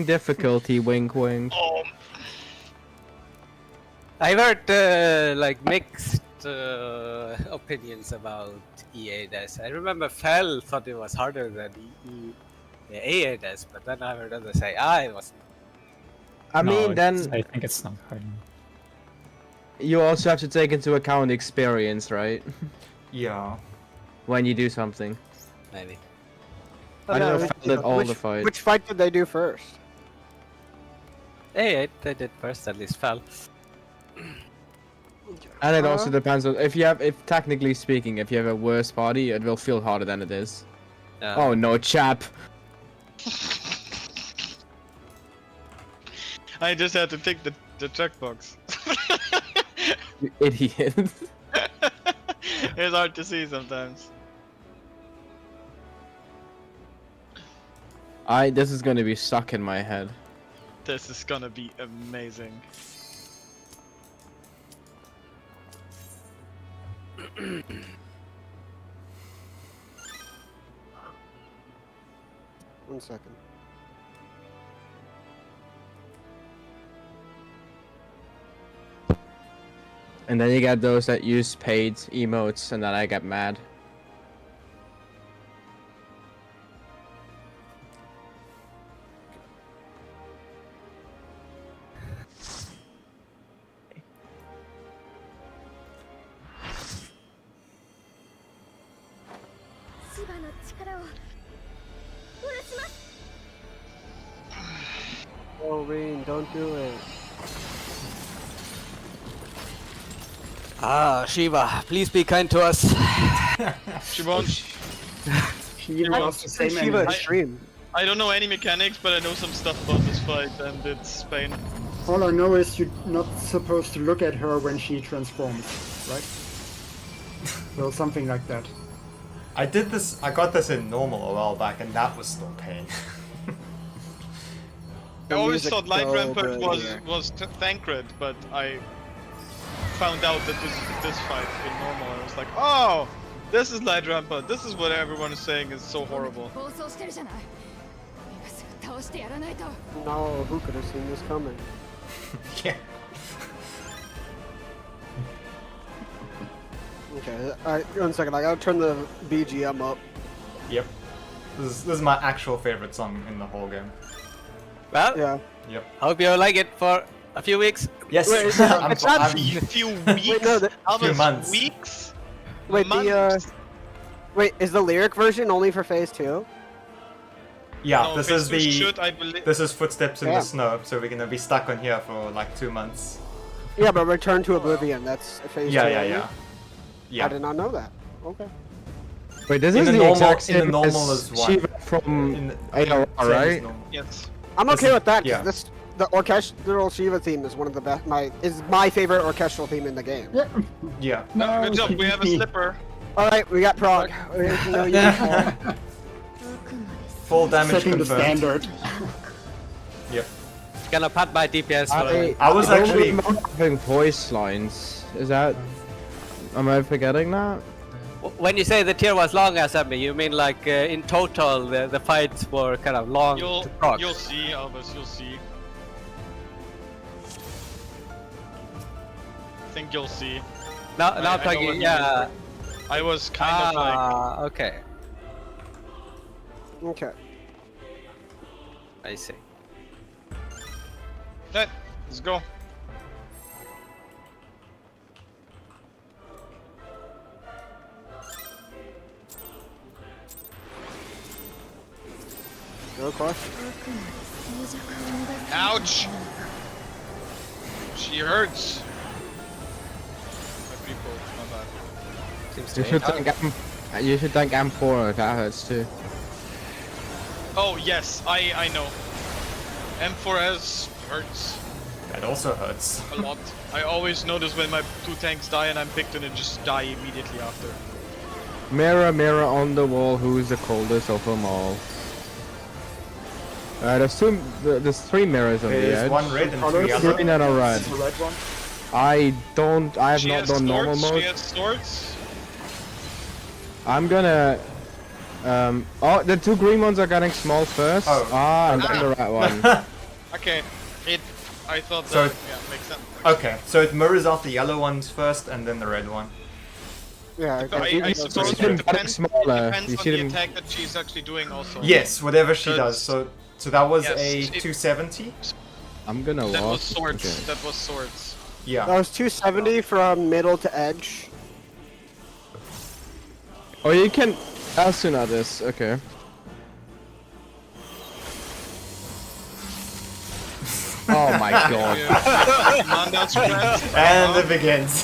difficulty, wink wink. Oh, I've heard like mixed opinions about E8S. I remember Fel thought it was harder than A8S, but then I heard others say, it wasn't. I mean, then I think it's not hard. you also have to take into account experience, right? Yeah. When you do something. Maybe. I know Fel did all the fights. Which fight did they do first? A8 they did first, at least Fel. And it also depends on if technically speaking, if you have a worse body, it will feel harder than it is. Oh no, chap! I just had to tick the checkbox. You idiot. It's hard to see sometimes. This is gonna be stuck in my head. This is gonna be amazing. One second. And then you get those that use paid emotes, and then I get mad. Oh, Rain, don't do it. Shiva, please be kind to us. She won't. She lost the same Shiva energy. extreme. I don't know any mechanics, but I know some stuff about this fight, and it's pain. All I know is you're not supposed to look at her when she transforms, right? Well, something like that. I got this in normal a while back, and that was still pain. I always music thought Light so Rampart good was here. Thancred, but I found out that this fight in normal. I was like, oh, this is Light Rampart. This is what everyone is saying is so horrible. No, who could have seen this coming? Yeah. Okay, alright, 1 second, I gotta turn the BGM up. Yep. This is my actual favorite song in the whole game. Well, Yeah. Yep. hope you like it for a few weeks. Yes. Wait, it's I'm, it's not- I'm- A few weeks? no, How few much months. weeks? Wait, Months? wait, is the lyric version only for phase 2? yeah. No, this phase is two the. should, I believe. This is Footsteps in Yeah. the Snow, so we're gonna be stuck on here for like 2 months. Yeah, but Return to Oblivion, that's phase 2. Yeah, only? yeah. I Yeah. did not know that. Okay. Wait, this In is the the normal- exact in the same normal as as one. Shiva from In the- AOR, same as right? normal. Yes. I'm This okay is- with that, 'cause yeah. the orchestral Shiva theme is one of the best, is my favorite orchestral theme in the game. Yeah. No, good job, we have a slipper. Alright, we got Prague. No, you Full damage Setting the confirmed. standard. Yep. Gonna pat my DPS for I was don't actually- remember having voice lines. Is that? Am I forgetting that? When you say the tier was long, Asami, you mean like in total the fights were kind of long You'll to proc? see, Albus, you'll see. I think you'll see. Now I I'm know what talking, you mean. yeah. I was kind of like... Okay, Okay. I see. Hey, let's go. No question. Ouch! She hurts. My people, my bad. Seems to You be should tough. thank M4. That hurts too. Oh yes, I know. M4S hurts That also hurts. a lot. I always notice when my 2 tanks die and I'm picked and it just die immediately after. Mirror, mirror on the wall, who's the coldest of them all? There's 3 mirrors on the There's edge. one red and Colors? 3 other. Green and a red. The red one. I have She not has done normal swords, mode. she has swords. I'm gonna Oh, the two green ones are getting small first. Oh. And then the red one. Okay, I thought So that makes sense. Okay, so it mirrors out the yellow ones first and then the red one. Yeah, I suppose see them it depends, smaller. it You depends on see the them- attack that she's actually doing also. Yes, whatever she does. Because- So that was Yes, a it- 270. I'm gonna That walk. was swords. Okay. That was swords. Yeah. That was 270 from middle to edge. Oh, you can. As soon as this. Okay. Oh my god. Man, that's friends. And it begins.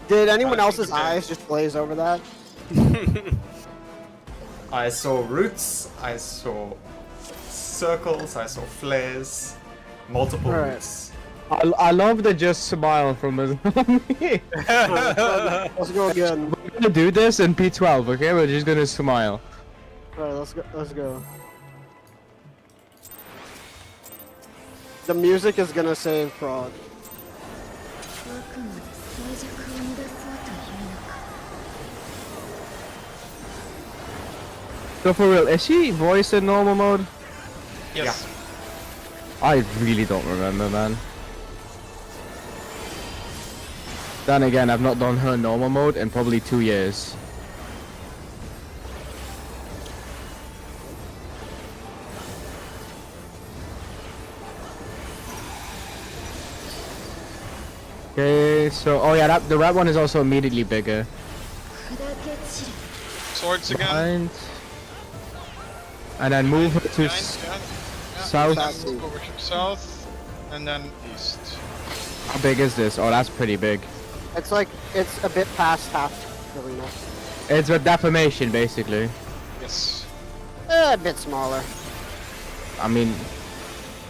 Did anyone I think else's we did. eyes just glaze over that? I saw roots, I saw circles, I saw flares, multiple Alright. roots. I love the just smile from us. Let's go again. We're gonna do this in P12, okay? We're just gonna smile. Alright, let's go. Let's go. The music is gonna save Prague. So for real, is she voiced in normal mode? Yes. I really don't remember, man. Then again, I've not done her normal mode in probably 2 years. Okay, so oh yeah, the red one is also immediately bigger. Swords again. Behind. And then move her to Behind, yeah. south. And then move over to south, and then east. How big is this? Oh, that's pretty big. It's like it's a bit past half arena. It's a deformation, basically. Yes. A bit smaller. I mean,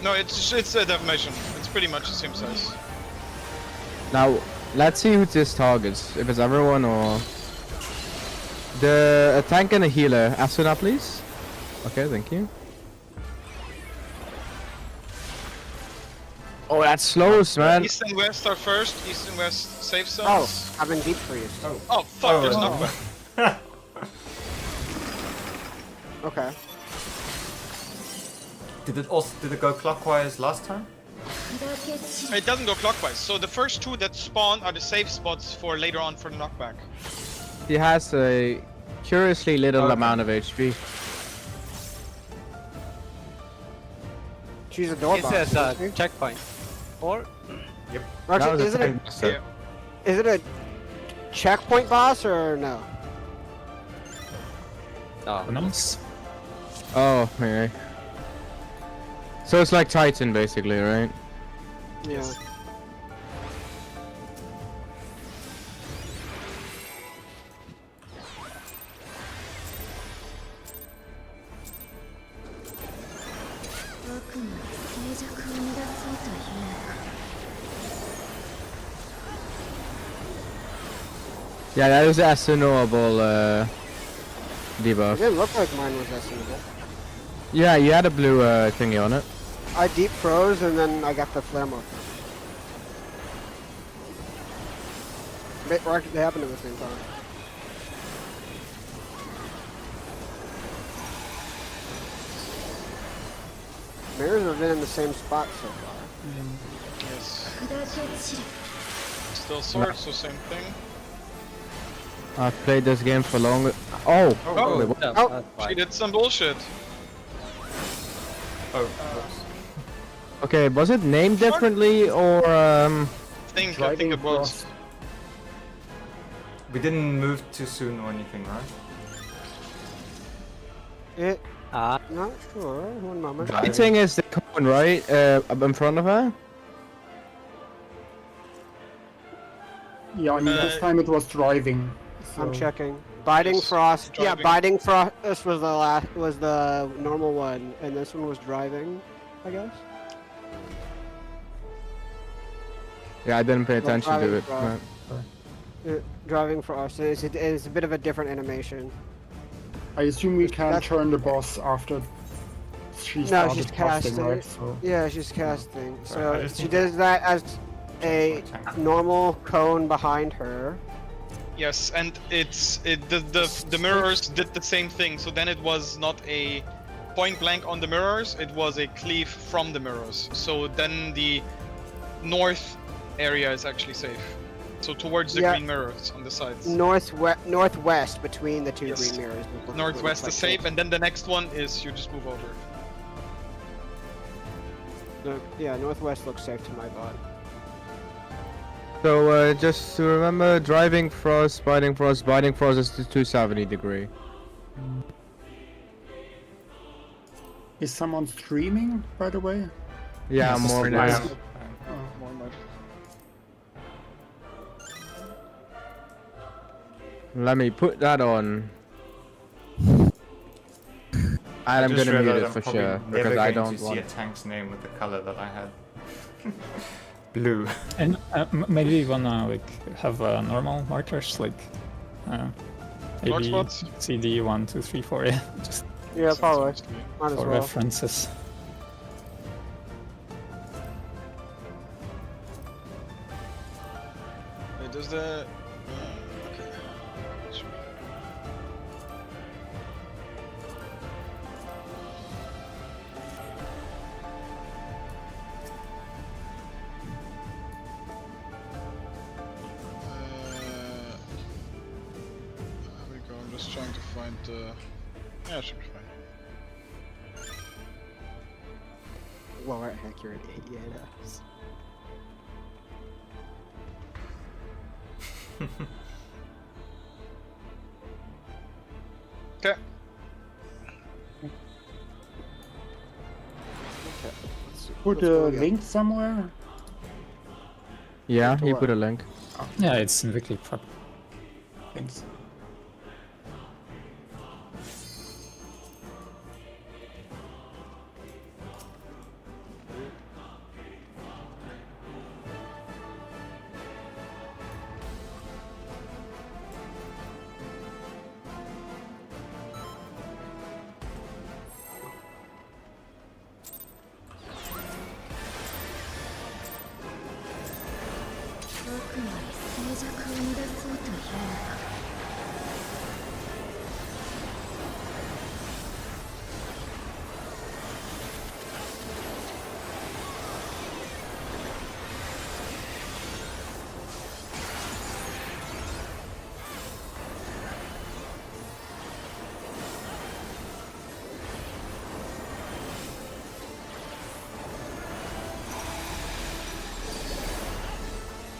No, it's a deformation. It's pretty much the same size. now let's see who this targets. If it's everyone or a tank and a healer. Asuna, please. Okay, thank you. Oh, that slows, man. East and west are first. East and west safe Oh, zones. I've been deep freeze. Oh fuck! There's no. knockback. Okay. Did it go clockwise last time? It doesn't go clockwise. So the first two that spawn are the safe spots for later on for the knockback. He has a curiously little Okay. amount of HP. She's a door This box. is a isn't she? checkpoint. Or That Actually, was a isn't tank it? buster. Is it a checkpoint boss or no? no. Oh, okay. So it's like Titan, basically, right? Yeah. Yeah, that was SNOable It debuff. didn't look like mine was estimable. Yeah, you had a blue thingy on it. I deep froze and then I got the flare mark. They happened at the same time. Mirrors have been in the same spot so far. Yes. Still swords, so same thing. I've played this game for longer. Oh! Oh. Wait, what? Yeah, Oh, that's She fine. did some bullshit. Oh, whoops. Okay, was it named differently or I think Driving it was. across. We didn't move too soon or anything, right? It, Ah, not sure. One moment. Driving. Lighting is the cone, right? Up in front of her? Yeah, I mean, this Uh, time it was driving. I'm so- checking. Biting Yes, Frost. Yeah, driving. Biting Frost was the normal one, and this one was driving, I guess. Yeah, I didn't pay attention to driving it. frog. Right. Driving Frost. It's a bit of a different animation. I assume we can That's- turn the boss after she No, started she's casting, casting. right? So Yeah, she's casting. I So just she need does that as a Tank. normal cone behind her, Yes, and the mirrors did the same thing. So then it was not a point blank on the mirrors; it was a cleave from the mirrors. So then the north area is actually safe. So towards the Yeah. green mirrors on the sides. Northwest between the two Yes. green mirrors. Northwest is safe, and then the next one is you just move over. Yeah, northwest looks safe to my bot. So just to remember, driving frost, biting frost is to 270 degree. Is someone streaming, by the way? Yeah, Yes, more I now. am. Let me put that on. I I'm just gonna mute realized it I'm for probably sure never because I going don't to see want. a tank's name with the color that I had. Blue. And maybe you wanna like have normal markers like Dark maybe spots? CD 1, 2, 3, 4. Yeah, just Yeah, probably. Might as for well. references. Wait, does the okay. Sure. There we go. I'm just trying to find the. Yeah, it should be fine. Lower accurate 88s. Okay. Put a link somewhere? Yeah, he put a link. Yeah, it's in Wiki Prep. Thanks.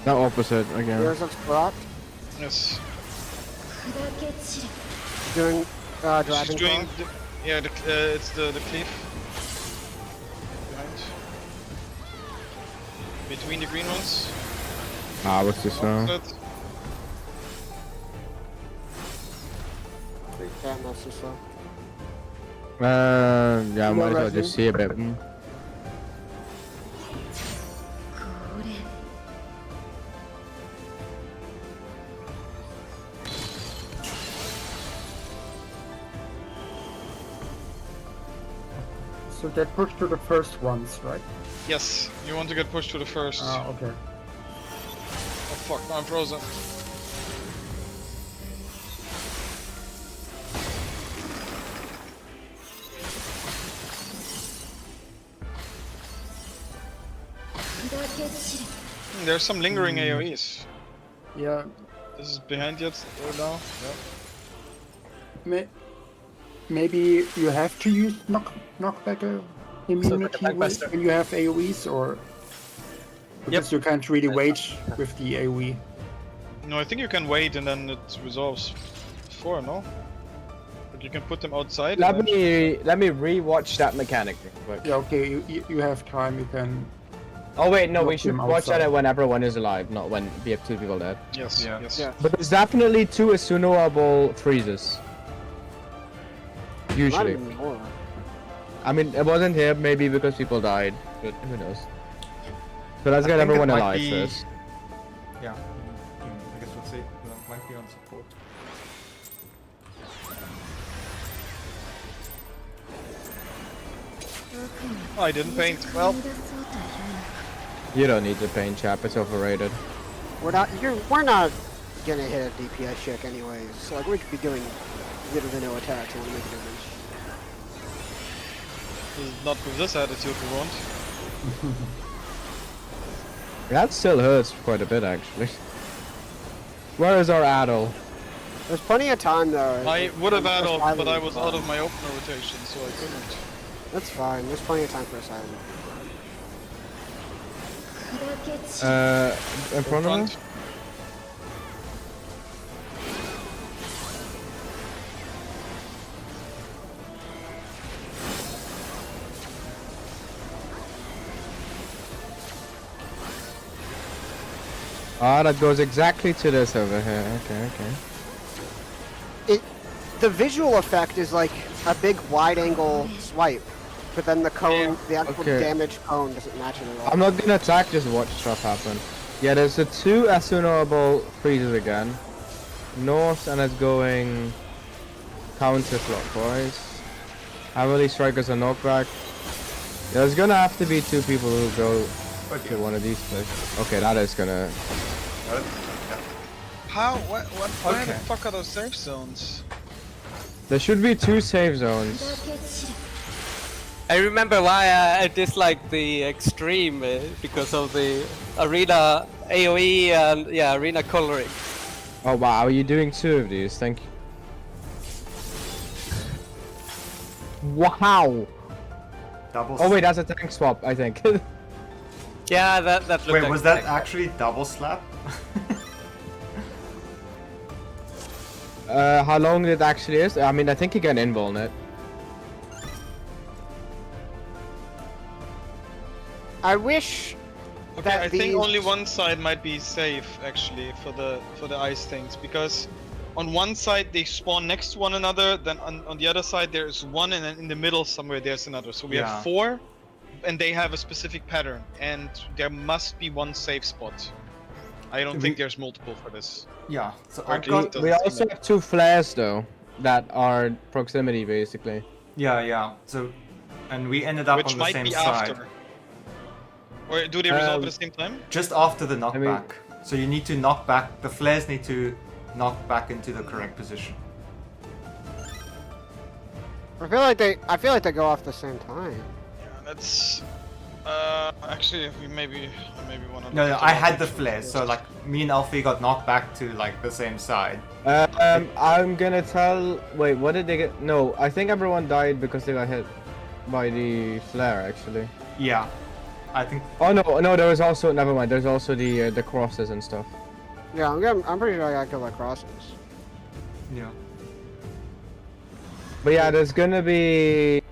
The opposite again. Yours looks blocked. Yes. Doing She's driving doing. cross. Yeah, it's the cleave. Behind. Between the green ones. Ah, what's this now? Opposite. Damn, that's too slow. Yeah, I might as well resin? just see a bit. So get pushed to the first ones, right? Yes, you want to get pushed to the first. Ah, okay. Oh fuck, I'm frozen. There's some lingering AoEs. Yeah. This is behind yet now. Yeah. Maybe you have to use knockback immunity backbuster. when you have AoEs, or because you can't really wait with the AoE. No, I think you can wait and then it resolves before, no? But you can put them outside. Let and then- me re-watch that mechanic real quick. Yeah, okay, you have time. You can. Oh wait, no, we Knock should them watch outside. that when everyone is alive, not when we have two people dead. Yes, Yeah. yes. Yeah. But there's definitely two Asunoable freezes. Not Usually. even more. I mean, it wasn't here, maybe because people died, but who knows. So let's I get think it everyone might alive be- first. Yeah. I guess we'll see. That might be on support. Oh, I didn't paint. Well, You don't need to paint, chap, it's overrated. We're not gonna hit a DPS check anyways. So like we could be doing literally no attacks and make a difference. Not with this attitude we want. That still hurts quite a bit, actually. Where is our Adol? There's plenty of time though. I would have Asylum added, but I is was fine. out of my opener rotation, so I couldn't. That's fine. There's plenty of time for Asylum. In front of us? Ah, that goes exactly to this over here. Okay. The visual effect is like a big wide angle swipe, but then the cone, the actual Okay. damage cone doesn't match it at all. I'm not gonna attack, just watch stuff happen. Yeah, there's the two Asunable freezes again. North, and it's going counter-clockwise. Heavily Strikers and knockback. Yeah, there's gonna have to be two people who go to one of these places. Okay, that is gonna... How? What? Where the Okay. fuck are those safe zones? There should be two save zones. I remember why I disliked the extreme because of the arena AoE and yeah, arena coloring. Oh wow, are you doing two of these? Thank you. Wow! Double. Oh wait, that's a tank swap, I think. Yeah, that looked Wait, like was that actually double slap? How long it actually is? I mean, I think you can invuln it. I wish Okay, that I think these- only one side might be safe actually for the ice things, because on one side they spawn next to one another, then on the other side there's one, and then in the middle somewhere there's another. So we Yeah. have four, and they have a specific pattern, and there must be one safe spot. I don't think there's multiple for this. Yeah. So Or I at got. least We also have two flares though, that are proximity basically. Yeah. So, and we ended up Which on the might same be side. after. Or do they resolve at the same time? Just after the knockback. mean- So you need to knock back. The flares need to knock back into the correct position. I feel like they go off the same time. Yeah, that's. Actually, we maybe wanna. No, look I into had that the first. flares. So like me and Alfie got knocked back to like the same side. I'm gonna tell. Wait, what did they get? No, I think everyone died because they got hit by the flare actually. Yeah. I think. Oh no, there was also. Never mind. There's also the crosses and stuff. Yeah, I'm pretty sure I got killed by crosses. Yeah. But yeah, there's gonna be.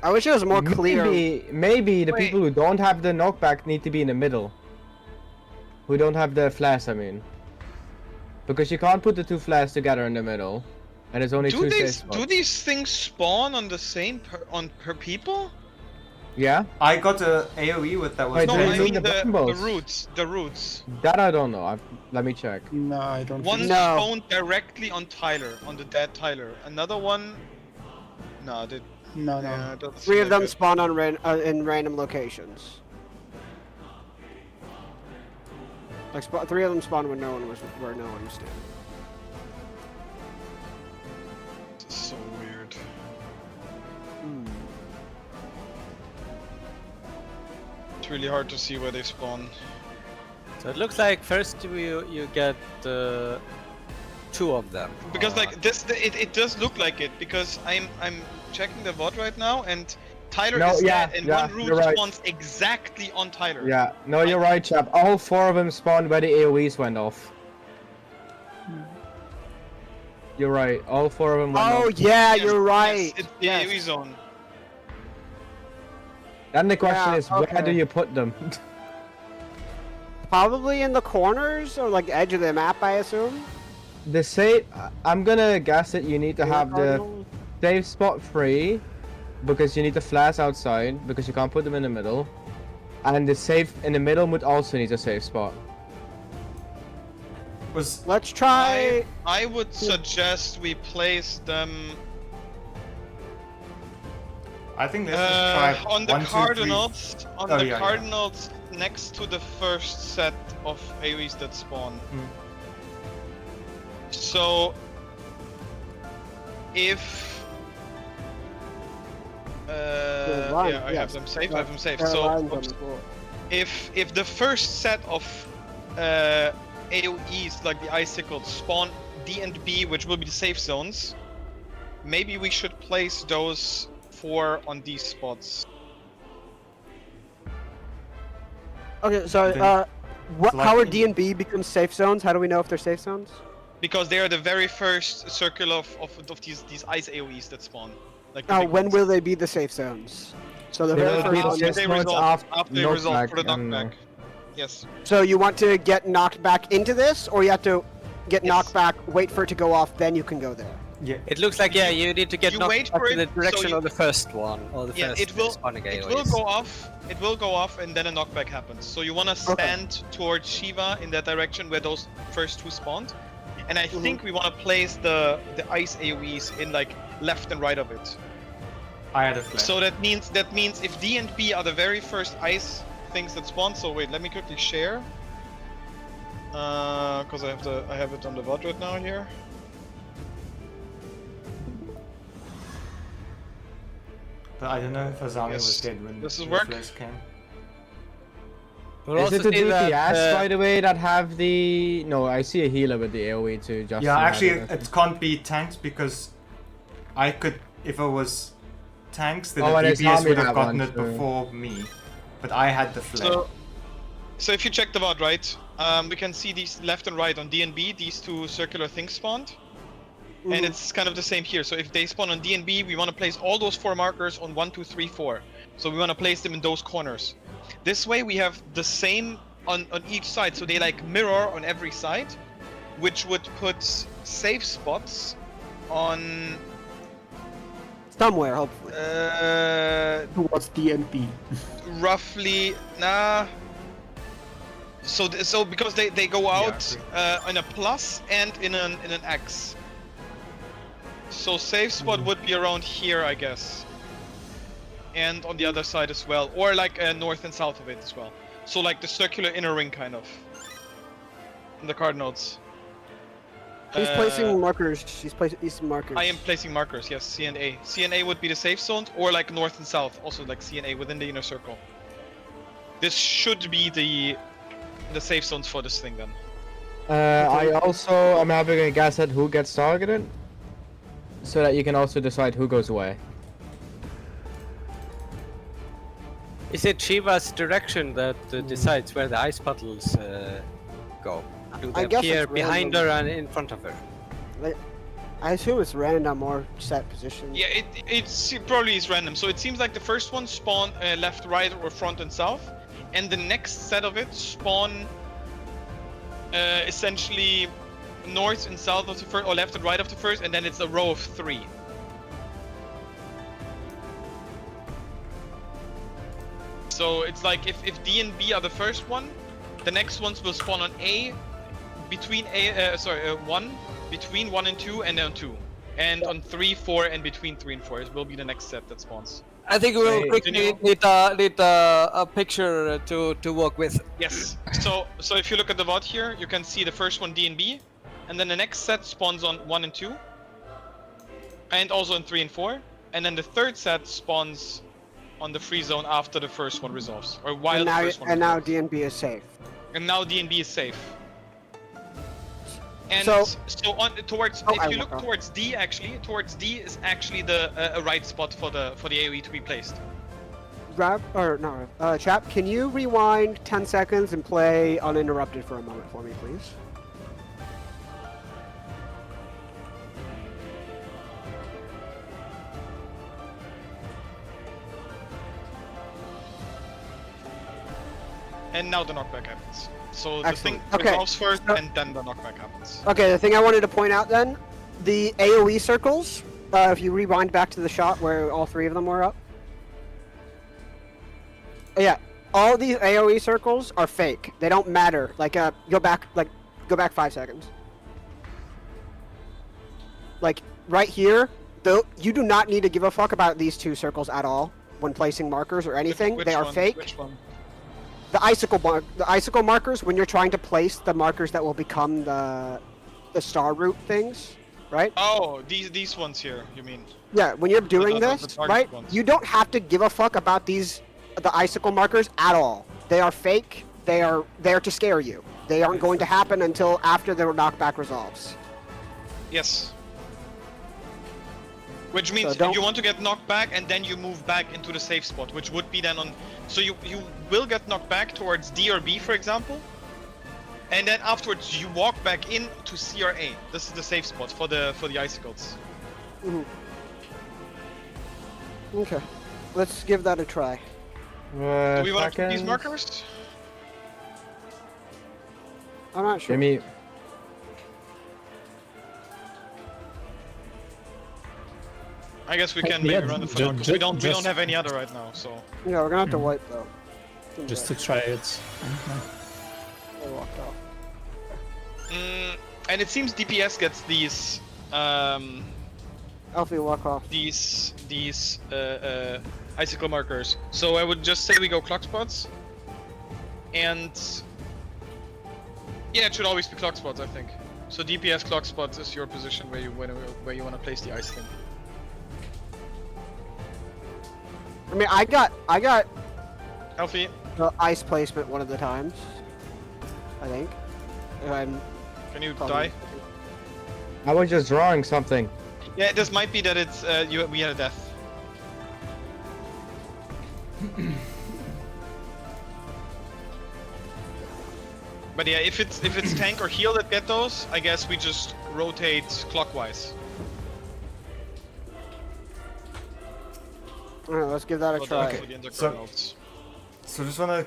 I wish it was more clear. Maybe the Wait. people who don't have the knockback need to be in the middle. Who don't have the flares, I mean. Because you can't put the two flares together in the middle, and there's only Do two they? safe spots. Do these things spawn on the same per people? Yeah, I got a AOE with that was. Wait, No, they I do mean the the brambles. roots. The roots. that I don't know. Let me check. No, I don't One think No. spawned directly on Tyler, on the dead Tyler. Another one. No, they. No, no. Yeah, that's Three of them spawn on in random locations. Like three of them spawned when no one was standing. So weird. It's really hard to see where they spawn. So it looks like first you get two of them. Because like this, it does look like it, because I'm checking the VOD right now, and Tyler No, is yeah, dead, and yeah, one root you're right. spawns exactly on Tyler. Yeah, no, you're right, chap. All four of them spawned where the AoEs went off. You're right. All four of them went Oh off. yeah, Yes, you're right. Yes, it's the Yes. AoE zone. Then the question Yeah, is, where okay. do you put them? Probably in the corners or like edge of the map, I assume. The safe. I'm gonna guess that you need to have the Cardinals? safe spot free, because you need the flares outside, because you can't put them in the middle. And the safe in the middle would also need a safe spot. Was Let's try. I would suggest we place them I think let's just try on the 1, 2, 3. Cardinals. On Oh, the yeah, yeah. Cardinals next to the first set of AoEs that spawn. So if yeah, I have them safe. I have them safe. There are So lines on the floor. if the first set of AOEs, like the icicles, spawn D and B, which will be the safe zones, maybe we should place those 4 on these spots. Okay, so Then- how are like- D and B become safe zones? How do we know if they're safe zones? Because they are the very first circle of these ice AOEs that spawn. Like the Now, big when ones. will they be the safe zones? So the They very will first be one. the After safe they zones resolve, after after they resolve for the knockback, I don't know. knockback. Yes. So you want to get knocked back into this, or you have to get Yes. knocked back, wait for it to go off, then you can go there. Yeah. It looks like you need to get You knocked wait back for in the it, so direction you- of the first one or the Yeah, first it will. spawning It will AoEs. go off. It will go off, and then a knockback happens. So you want to stand towards Shiva in that direction where those first 2 spawned, and I think we want to place the ice AOEs in like left and right of it. I had a flare. So that means if D and B are the very first ice things that spawn. So wait, let me quickly share. Because I have it on the VOD right now here. But I don't know if Azami Yes. was dead when This is the work. flares came. We'll Is also it the see that, DPS, by the way, that have the... No, I see a healer with the AoE too. Just Yeah, actually, it can't be tanks because I could, if I was tanks, then Oh, the and DPS Azami would have had gotten one, it so- before me. But I had the flare. So if you check the VOD, right, we can see these left and right on D and B. These 2 circular things spawned. And it's kind of the same here. So if they spawn on D and B, we want to place all those 4 markers on 1, 2, 3, 4. So we want to place them in those corners. This way we have the same on each side. So they like mirror on every side, which would put safe spots on Somewhere, hopefully. Towards D and B. roughly so because they go out in a plus and in an X. So safe spot would be around here, I guess. And on the other side as well, or like north and south of it as well. So like the circular inner ring kind of. In the card notes. He's placing markers. He's placing markers. I am placing markers, yes, C and A. C and A would be the safe zones, or like north and south, also like C and A within the inner circle. This should be the safe zones for this thing then. I also am having a guess at who gets targeted, so that you can also decide who goes away. Is it Shiva's direction that decides where the ice puddles go? Do I they guess appear it's behind random. her and in front of her? I assume it's random or set position. Yeah, it probably is random. So it seems like the first one spawn left, right, or front and south, and the next set of it spawn essentially north and south of the first, or left and right of the first, and then it's a row of 3. So it's like if D and B are the first one, the next ones will spawn on A, between between 1 and 2, and then 2. And on 3, 4, and between 3 and 4 will be the next set that spawns. I think we'll Hey, quickly need a picture to work with. Yes. So if you look at the VOD here, you can see the first one D and B, and then the next set spawns on 1 and 2, and also in 3 and 4, and then the third set spawns on the free zone after the first one resolves, or while And the now, first one. and now resolves. D and B is safe. And now D and B is safe. And So- on towards Oh, I if you walk look off. towards D, towards D is actually the a right spot for the AoE to be placed. Chap, can you rewind 10 seconds and play uninterrupted for a moment for me, please? And now the knockback happens. So the Excellent. thing Okay, resolves first, so- and then the knockback happens. Okay, the thing I wanted to point out then, the AoE circles, if you rewind back to the shot where all 3 of them were up. Yeah, all these AoE circles are fake. They don't matter. Go back 5 seconds. Like, right here, though, you do not need to give a fuck about these 2 circles at all when placing markers or anything. Which They are one? fake. Which one? The icicle markers, when you're trying to place the markers that will become the the star route things, right? Oh, these ones here, you mean? Yeah, when you're doing the this, target right? ones. You don't have to give a fuck about the icicle markers at all. They are fake. They are there to scare you. They aren't going to happen until after the knockback resolves. Yes. Which means don't- you want to get knocked back and then you move back into the safe spot, which would be then on. So you will get knocked back towards D or B, for example, and then afterwards you walk back in to C or A. This is the safe spot for the icicles. Mhm. Okay, let's give that a try. Do we want to keep these seconds. markers? I'm not sure. Give me. I guess we can Yeah, maybe run it for ju- now, 'cause ju- we don't just- have any other right now. So Yeah, we're gonna have to wipe though. Just to try it. They walked off. and it seems DPS gets these Alfie, walk off. these icicle markers. So I would just say we go clock spots, and yeah, it should always be clock spots, I think. So DPS clock spots is your position where you want to place the ice thing. I mean, I got Alfie, the ice placement one of the times. I think. If I'm can you probably- die? I was just drawing something. Yeah, this might be that it's we had a death. But yeah, if it's tank or heal that get those, I guess we just rotate clockwise. Alright, let's give that a for the- try. for the Ender So- Chronos. So just wanna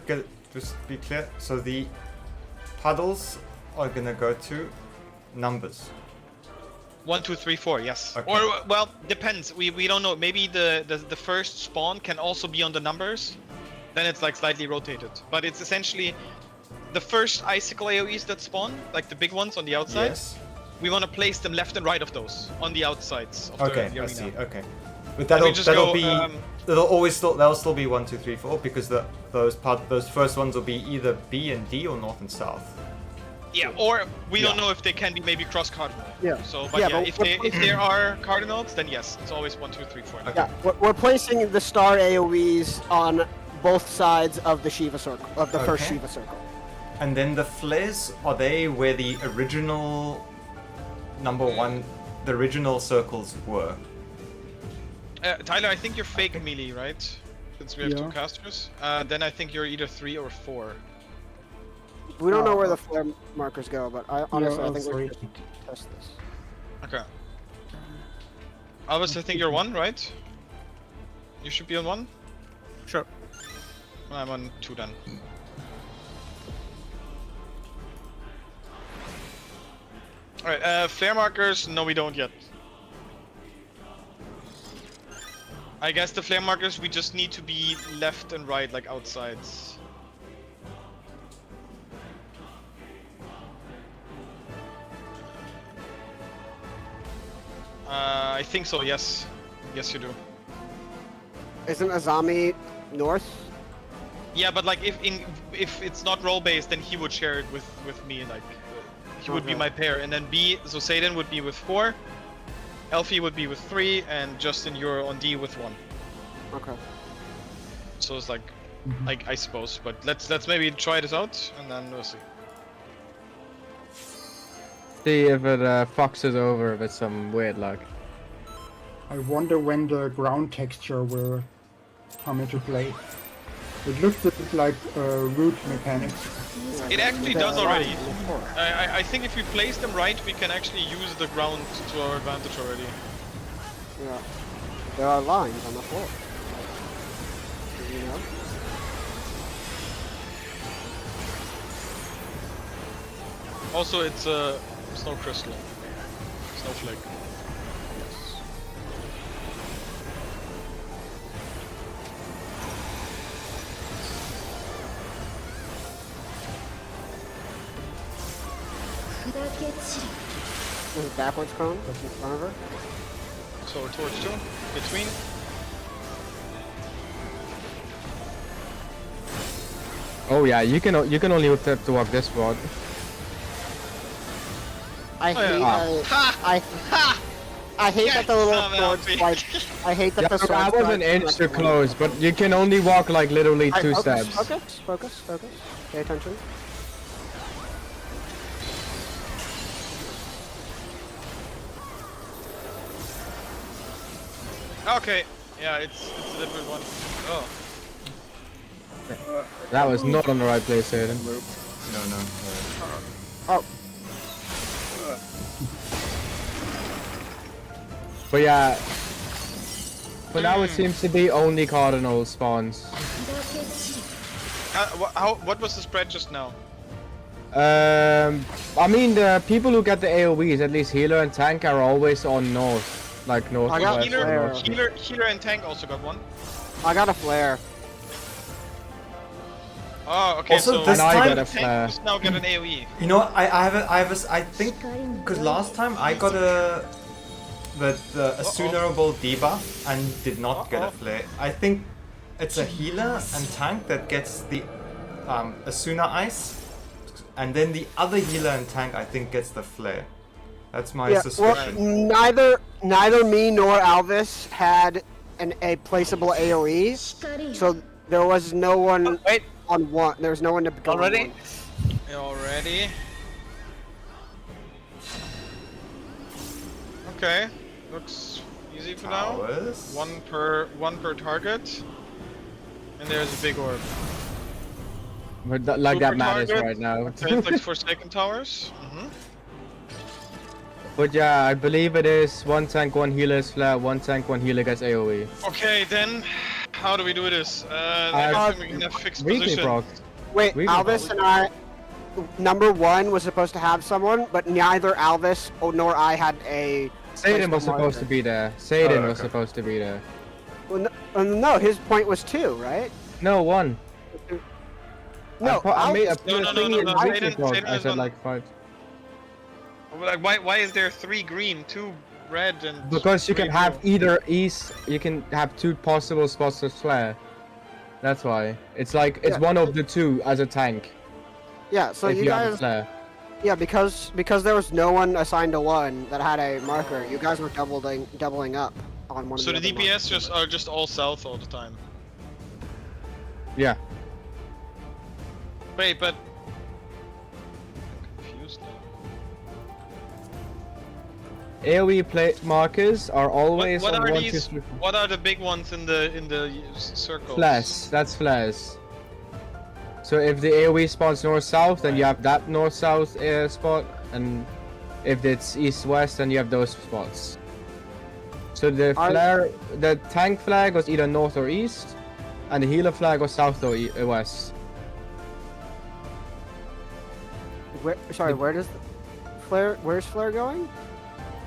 just be clear. So the puddles are gonna go to numbers. 1, 2, 3, 4, yes. Okay. Or well, depends. We don't know. Maybe the first spawn can also be on the numbers. Then it's like slightly rotated. But it's essentially the first icicle AoEs that spawn, like the big ones on the outside. Yes. We want to place them left and right of those on the outsides of Okay, the I arena. see. Okay, but we that'll just that'll go, be they'll still be 1, 2, 3, 4 because those first ones will be either B and D or north and south. Yeah, or we don't Yeah. know if they can be maybe cross cardinal. Yeah. So, but Yeah, yeah, but if there are cardinals, then yes, it's always 1, 2, 3, 4. Okay. Yeah, we're placing the star AoEs on both sides of the Shiva circle, of the first Okay. Shiva circle. And then the flares, are they where the original the original circles were? Tyler, I think you're fake melee, right? Since we have Yeah. 2 casters. Then I think you're either 3 or 4. We don't know where the flare markers go, but honestly, I all think we three. should just test this. Okay. Albus, I think you're 1, right? You should be on 1? Sure. I'm on 2 then. Alright, flare markers, no we don't yet. I guess the flare markers, we just need to be left and right, like outsides. I think so, yes. Yes, you do. Isn't Azami north? Yeah, but like if it's not role based, then he would share it with me. Like he would be Okay. my pair, and then B. So Satan would be with 4, Elfie would be with 3, and Justin you're on D with 1. Okay. So it's like I suppose, but let's maybe try this out, and then we'll see. See if it foxes over with some weird luck. I wonder when the ground texture will come into play. It looks a bit like root mechanics. It actually does already. I think if we place them right, we can actually use the ground to our advantage already. Yeah. There are lines on the floor. Did you know? Also, it's a snow crystal, snowflake. There's a backwards cone that's in front of her. So we're towards 2, between. Oh yeah, you can only attempt to walk this one. I Oh, yeah. hate. Ha! Ha! I hate that the little Son of a sword bitch. strike. I hate that Yeah, the sword I was an strike inch too directly. close, but you can only walk like literally Alright, 2 focus, steps. focus. Pay attention. Okay. Yeah, it's a different one. Oh. That was not on the right place, Aiden. No. Oh, But yeah, for now it seems to be only cardinal spawns. What was the spread just now? I mean the people who get the AoEs, at least healer and tank, are always on north, like northwest. got flare. Healer and tank also got one. I got a flare. Oh, okay. Also, so this And I time- got a tank flare. just now get an AoE. You know what? I think because last time I got the Assunable debuff and did not get a flare. I think it's a healer and tank that gets the Asuna ice, and then the other healer and tank I think gets the flare. That's my Yeah, well, suspicion. neither me nor Alvis had a placeable AoE, so there was no one Oh, wait, on one. There was no one to go on already? one. Already. Okay. Looks easy for now. Powers. One per target. And there's a big orb. But like Super that matters target. right now. Okay, it's like Forsaken Towers. But yeah, I believe it is 1 tank, 1 healer's flare, 1 tank, 1 healer gets AoE. Okay, then how do we do this? I think we're gonna fix Weekly position. proc. Wait, We can Alvis and I. Number one was supposed to have someone, but neither Alvis nor I had a. Satan was placeable supposed to marker. be there. Satan Oh, was okay. supposed to be there. Well, no, his point was 2, right? No, 1. No, I made a No, no, thing no, in no, weekly Satan- proc. Satan I is said on- like 5. Like, why is there 3 green, 2 red, and Because you 3 can have blue? either east, you can have 2 possible spots of flare. That's why. It's like, it's Yeah. one of the 2 as a tank. Yeah, so if you you have a guys. flare. Yeah, because there was no one assigned to one that had a marker. You guys were doubling up on one. So of the other DPS markers. are just all south all the time. Yeah. Wait, but I'm confused now. AoE plate markers are always What on are 1, 2, these? 3, 4. What are the big ones in the circles? Flares. That's flares. So if the AoE spawns north-south, then you have that north-south spot, and if it's east-west, then you have those spots. So the flare, the tank flag was either north or east, and the healer flag was south or west. Where does flare? Where's flare going?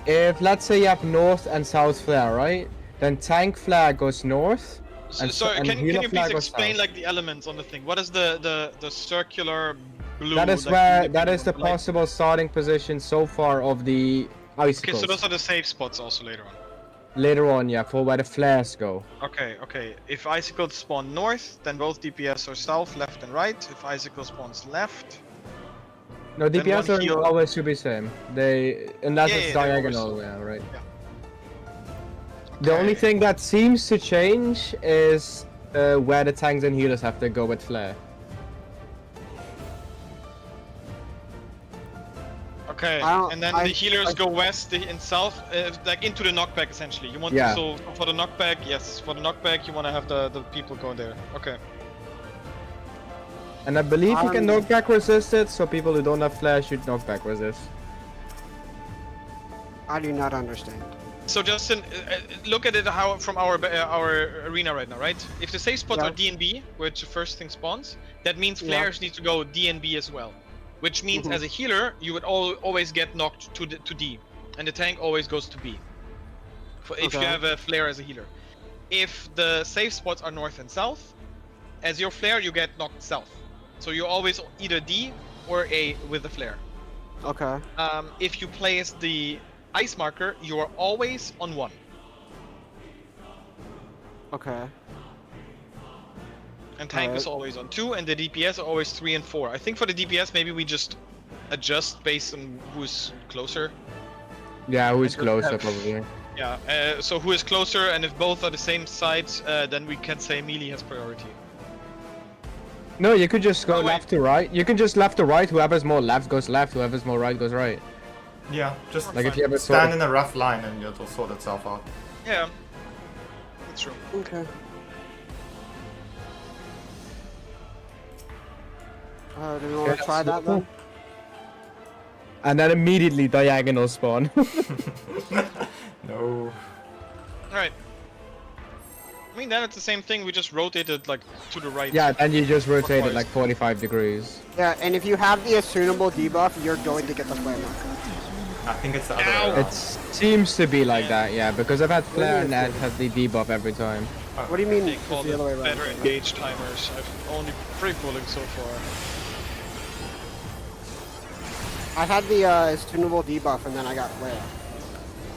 If let's say you have north and south flare, right? Then tank flag goes north. And Sorry, and can healer you please flag goes explain south. like the elements on the thing? What is the circular blue? That is like, where looking that is the one? Like- possible starting position so far of the Okay, icicles. so those are the safe spots also later on. Later on, yeah, for where the flares go. Okay. If icicles spawn north, then both DPS are south, left, and right. If icicle spawns left, No, Then DPS one are heal- always should be same. They unless Yeah, it's yeah, they're always diagonal, so. yeah, right. Yeah. The only Okay. thing that seems to change is where the tanks and healers have to go with flare. Okay, and then the healers go west and south, like into the knockback essentially. You want Yeah. to, so for the knockback, yes, for the knockback you want to have the people go there. Okay. And I believe you can knockback resist it, so people who don't have flare should knockback resist. I do not understand. So Justin, look at it how from our arena right now, right? If the safe spots Yeah. are D and B, which the first thing spawns, that means Yeah. flares need to go D and B as well. Which means as a healer, you would always get knocked to D, and the tank always goes to B. If you Okay. have a flare as a healer. If the safe spots are north and south, as your flare you get knocked south. So you're always either D or A with the flare. Okay. If you place the ice marker, you are always on 1. Okay. And tank is Alright. always on 2, and the DPS are always 3 and 4. I think for the DPS maybe we just adjust based on who's closer. Yeah, who's And closer have- probably. Yeah, so who is closer, and if both are the same side, then we can say melee has priority. No, you could just go Oh, wait. left to right. You can just left to right. Whoever's more left goes left. Whoever's more right goes right. Yeah, just Like if you have a stand sort in a rough line and it'll sort itself out. Yeah, that's true. Okay. Do we want to try that then? And then immediately diagonal spawn. No. Alright. I mean, then it's the same thing, we just rotate it like to the right. Yeah, then you just rotate it Clockwise. like 45 degrees. Yeah, and if you have the attunable debuff, you're going to get the flame marker. I think it's the other Ow. way around. It seems to be like that, yeah, because I've had Flare and Ed have the debuff every time. What do you mean They it's call the other way it around? better engaged timers. I've only pre-pulling so far. I had the attunable debuff and then I got flare.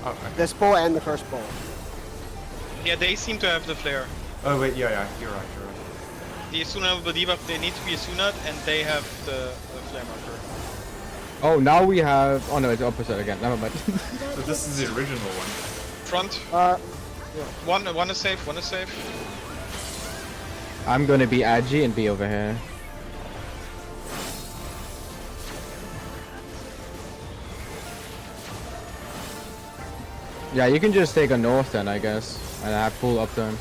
Okay. This pull and the first pull. Yeah, they seem to have the flare. Oh wait, yeah, you're right. The Asuna with the debuff, they need to be Asuna, and they have the flare marker. Oh, now we have... Oh no, it's opposite again. Never mind. So this is the original one. Front, one is safe, one is safe. I'm gonna be Agi and be over here. Yeah, you can just take a north then, I guess. And have full upturn.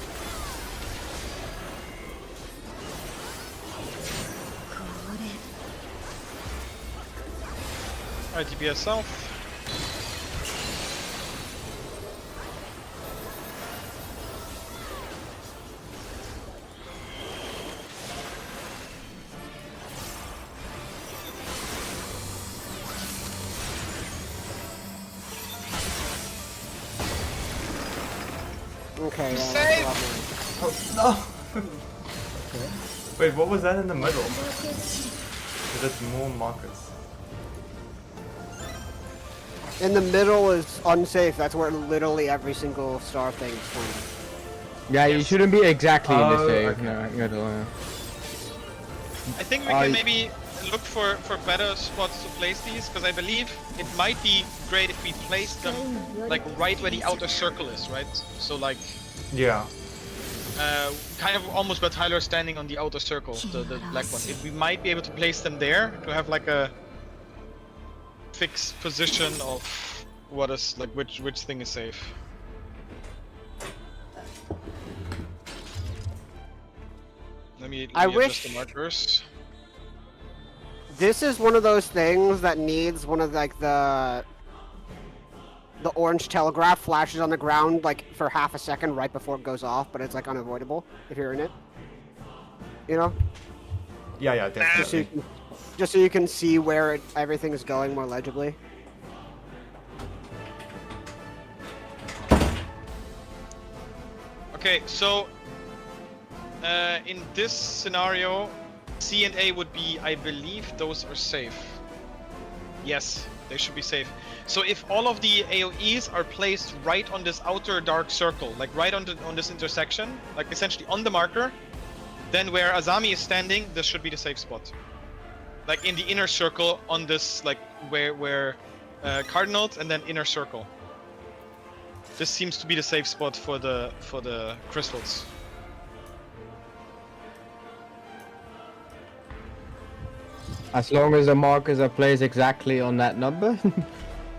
Alright, DPS south. Okay, yeah, Save! that's a lot more. Oh no! Wait, what was that in the middle? Is it more markers? In the middle is unsafe. That's where literally every single star thing is pointing. Yeah, you shouldn't be exactly in the Oh, save. okay. No, you gotta, I think we can maybe look for better spots to place these, because I believe it might be great if we place them like right where the outer circle is, right? So like, Yeah. kind of almost where Tyler's standing on the outer circle, the black one. If we might be able to place them there to have like a fixed position of what is like which thing is safe. Let me I adjust wish- the markers. This is one of those things that needs one of like the orange telegraph flashes on the ground like for half a second right before it goes off, but it's like unavoidable if you're in it. You know, Yeah, just so you definitely. can, just so you can see where everything is going more legibly. Okay, so in this scenario, C and A would be, I believe, those are safe. Yes, they should be safe. So if all of the AoEs are placed right on this outer dark circle, like right on this intersection, like essentially on the marker, then where Azami is standing, this should be the safe spot. Like in the inner circle on this, like where cardinals and then inner circle. This seems to be the safe spot for the crystals. as long as the markers are placed exactly on that number.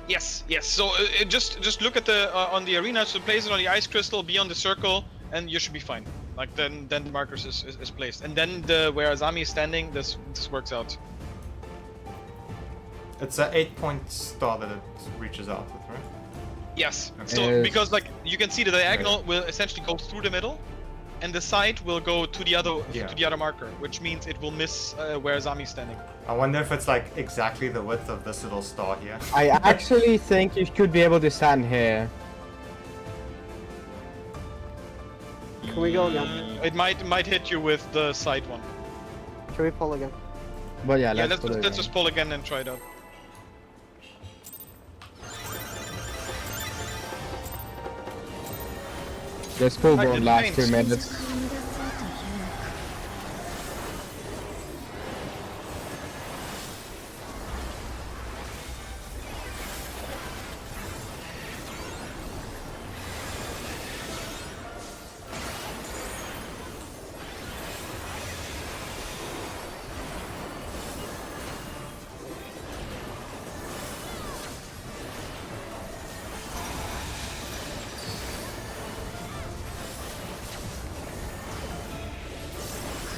Yes, yes. So just look at the on the arena. So place it on the ice crystal, be on the circle, and you should be fine. Like then the markers is placed, and then where Azami is standing, this works out. It's an 8-point star that it reaches out with, right? Yes. Okay. So Yes. because like you can see the diagonal will essentially go through the middle, and the side will go to the other marker, which means it will miss where Azami is standing. I wonder if it's like exactly the width of this little star here. I actually think you should be able to stand here. Can we go again? It might hit you with the side one. Can we pull again? But yeah, Yeah, let's put it let's in. just pull again and try it out. This pull I won't did last faint. 2 minutes.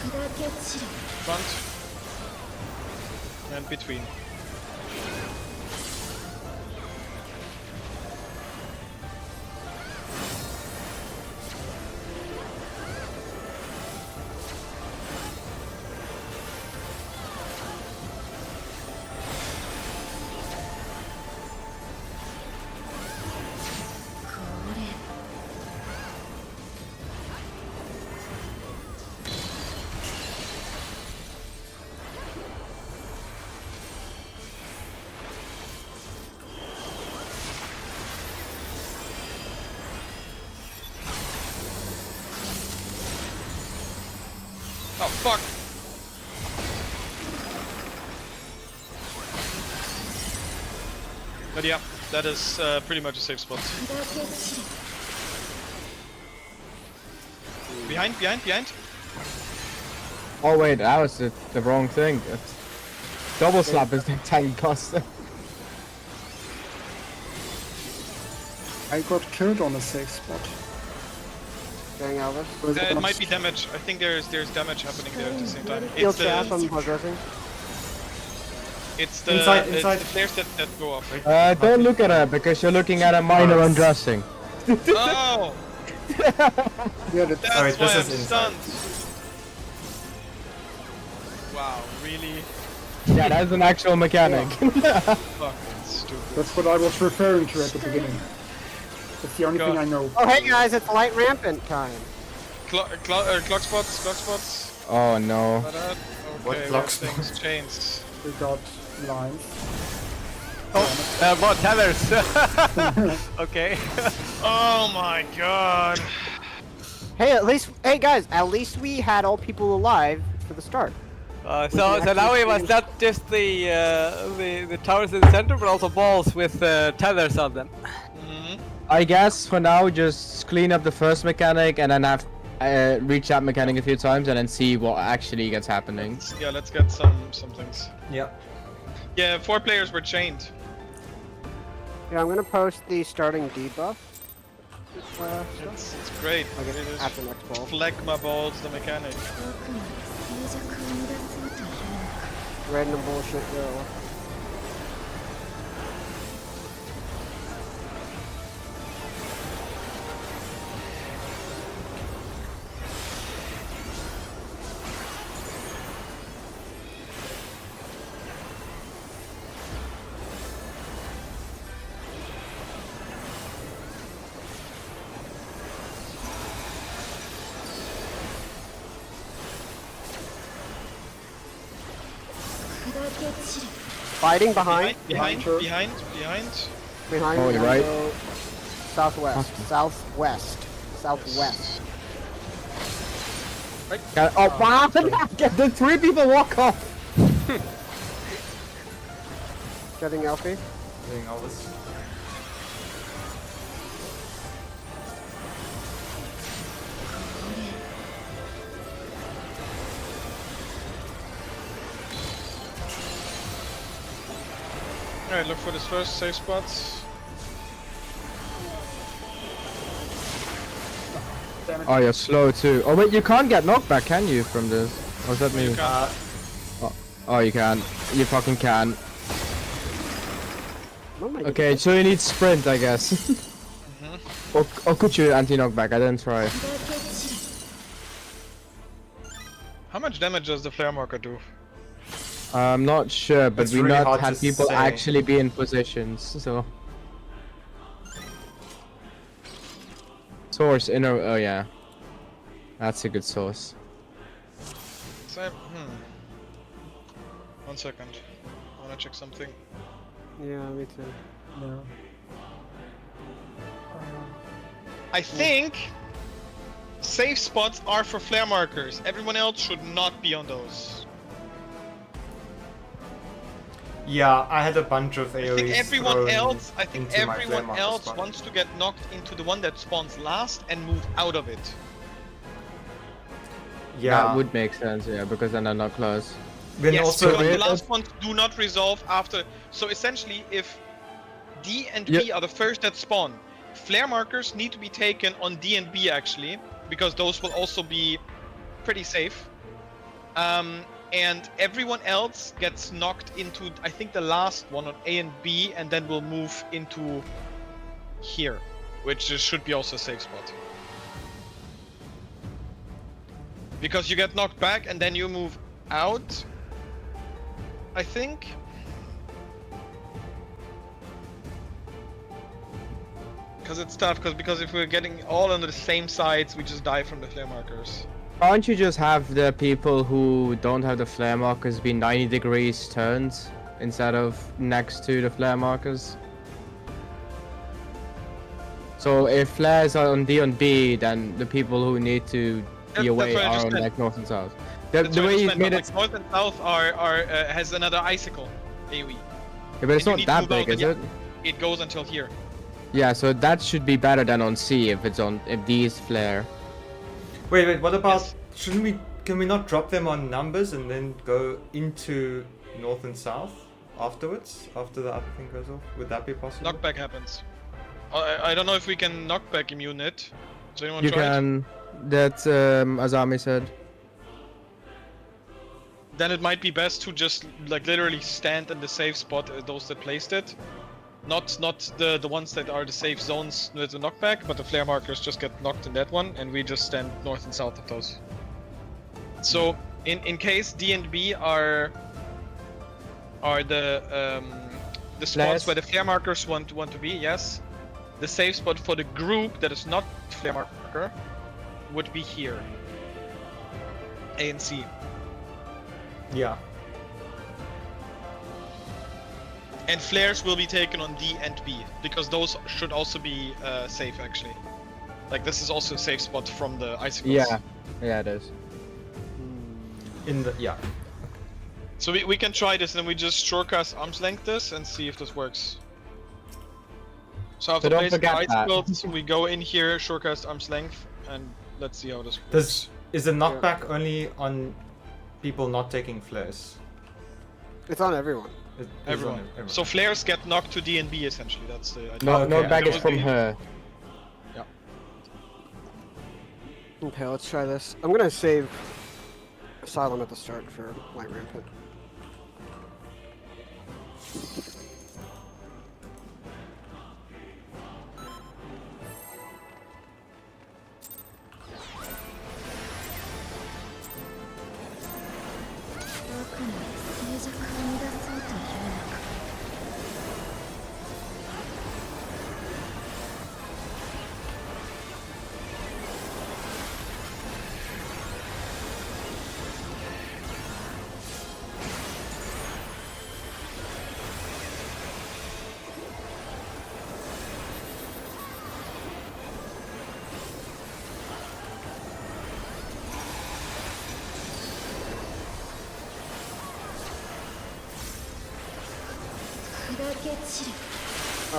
Front. And between. Oh fuck! But yeah, that is pretty much a safe spot. Behind, behind, behind. Oh wait, that was the wrong thing. It's double slap is the tank cost. I got killed on a safe spot. Dang, Elvis. Was It on a might be damage. I think there's damage happening there at the same time. Field It's chaff, the I'm progressing. it's the Inside, it's inside. the flares that go off. Don't look at her because you're looking at a minor undressing. Oh, Yeah, that's that's Alright, why this I'm is inside. stunned. Wow, really? Yeah, that's an actual mechanic. Fucking stupid. that's what I was referring to at the beginning. That's the only Go. thing I know. Oh, hey guys, it's light rampant time. Clock spots, clock spots. Oh no. Okay, What we clock have things changed. We got lines. More tethers. Okay. Oh my god. Hey guys, at least we had all people alive for the start. So now we must not just the towers in the center, but also balls with tethers on them. I guess for now, just clean up the first mechanic and then have reach that mechanic a few times and then see what actually gets happening. Yeah, let's get some things. Yeah. Yeah, 4 players were chained. Yeah, I'm gonna post the starting debuff. It's great. I guess It is after next ball. Phlegma balls, the mechanic. Random bullshit go. Fighting behind. Behind. Sure. Behind. Oh, you're right. Southwest. Southwest. Oh, wow! Did 3 people walk off? Getting Elfie. Doing all this. Alright, look for this first safe spot. Oh, you're slow too. Oh wait, you can't get knockback, can you, from this? Or is that me? You can. Oh, you can. You fucking can. Oh my Okay, so you need sprint, I guess. Or could you anti-knockback? I didn't try. How much damage does the flare marker do? I'm not sure, but It's we really not hard had to people say. actually be in positions, so. Source, inner, oh yeah. That's a good source. So, 1 second. I wanna check something. Yeah, me too. No. I think safe spots are for flare markers. Everyone else should not be on those. Yeah, I had a bunch of AoEs I think everyone thrown else, I think into my flare everyone marker else spot. wants to get knocked into the one that spawns last and move out of it. Yeah, That would make sense, yeah, because then they're not close. then Yes, also because the it- last ones do not resolve after. So essentially, if D and B Yeah. are the first that spawn, flare markers need to be taken on D and B actually, because those will also be pretty safe. And everyone else gets knocked into, I think, the last one on A and B, and then we'll move into here, which should be also a safe spot. Because you get knocked back and then you move out, I think. Because it's tough, because if we're getting all on the same sides, we just die from the flare markers. Can't you just have the people who don't have the flare markers be 90 degrees turned instead of next to the flare markers? So if flares are on D and B, then the people who need to be away what I are just on meant. like north and south. That's The what I way just you meant, made but, it, like, north and south are has another icicle AoE. yeah, but it's and you not need to that move out big, is and it? It goes until here. Yeah, so that should be better than on C if these flare. Wait, what about? Yes. Shouldn't we? Can we not drop them on numbers and then go into north and south afterwards? After the other thing goes off, would that be possible? Knockback happens. I don't know if we can knockback immune it. Does anyone You try it? can. That's Azami said. Then it might be best to just like literally stand in the safe spot, those that placed it. Not the ones that are the safe zones with the knockback, but the flare markers just get knocked in that one, and we just stand north and south of those. So in case D and B are the spots Flares. where the flare markers want to be, yes. The safe spot for the group that is not flare marker would be here. A and C. Yeah. And flares will be taken on D and B, because those should also be safe actually. Like this is also a safe spot from the icicles. Yeah, it is. In the yeah. So we can try this and we just shortcast arm's length this and see if this works. So after don't placing the forget that. icicles, we go in here, shortcast arm's length, and let's see how this works. Is the knockback only on people not taking flares? It's on everyone. It is Everyone. on everyone. So flares get knocked to D and B essentially. That's the idea. No, Okay. no bag is That from would be- her. Okay, let's try this. I'm gonna save Asylum at the start for Light Rampant.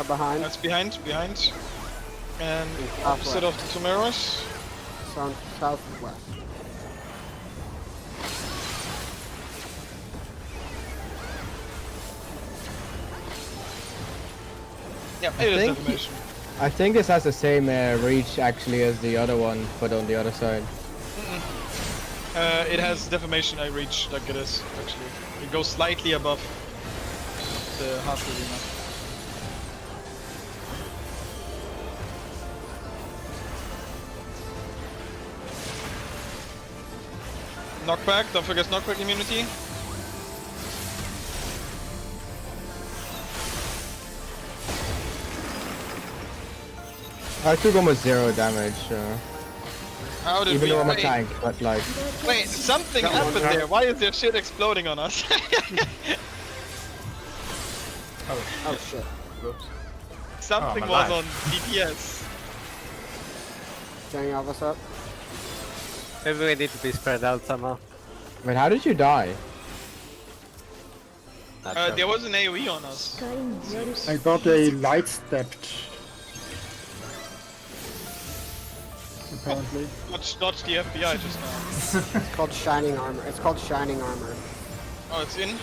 Behind. That's behind. And Southwest. opposite of the two mirrors. Southwest. Yeah, it is think- defamation. I think this has the same reach actually as the other one, but on the other side. It has defamation I reach like it is actually. It goes slightly above the half arena. Knockback, don't forget knockback immunity. I took almost 0 damage, How did even though I'm a wait, tank, but like... wait, something Got one happened back. there. Why is there shit exploding on us? Oh shit. Whoops. Something I'm was alive. on DPS. Getting all this up. Maybe we need to be spread out somehow. Wait, how did you die? Not sure. There was an AoE on us. I got a light stepped. Apparently. Not the FBI just now. It's called Shining Armor. It's called Shining Armor. Oh, it's in?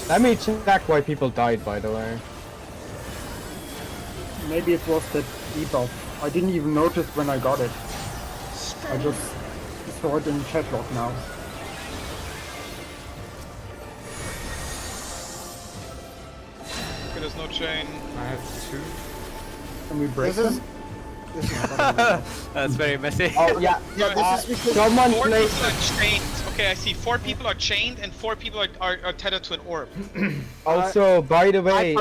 Let me check why people died, by the way. Maybe it was that debuff. I didn't even notice when I got it. I just saw it in chat log now. There's no chain. I have 2. Can we break This is. them? This is fucking- That's very messy. Oh yeah, Yeah, this is because someone 4 placed. people are chained. Okay, I see. 4 people are chained and 4 people are tethered to an orb. Also, by the way,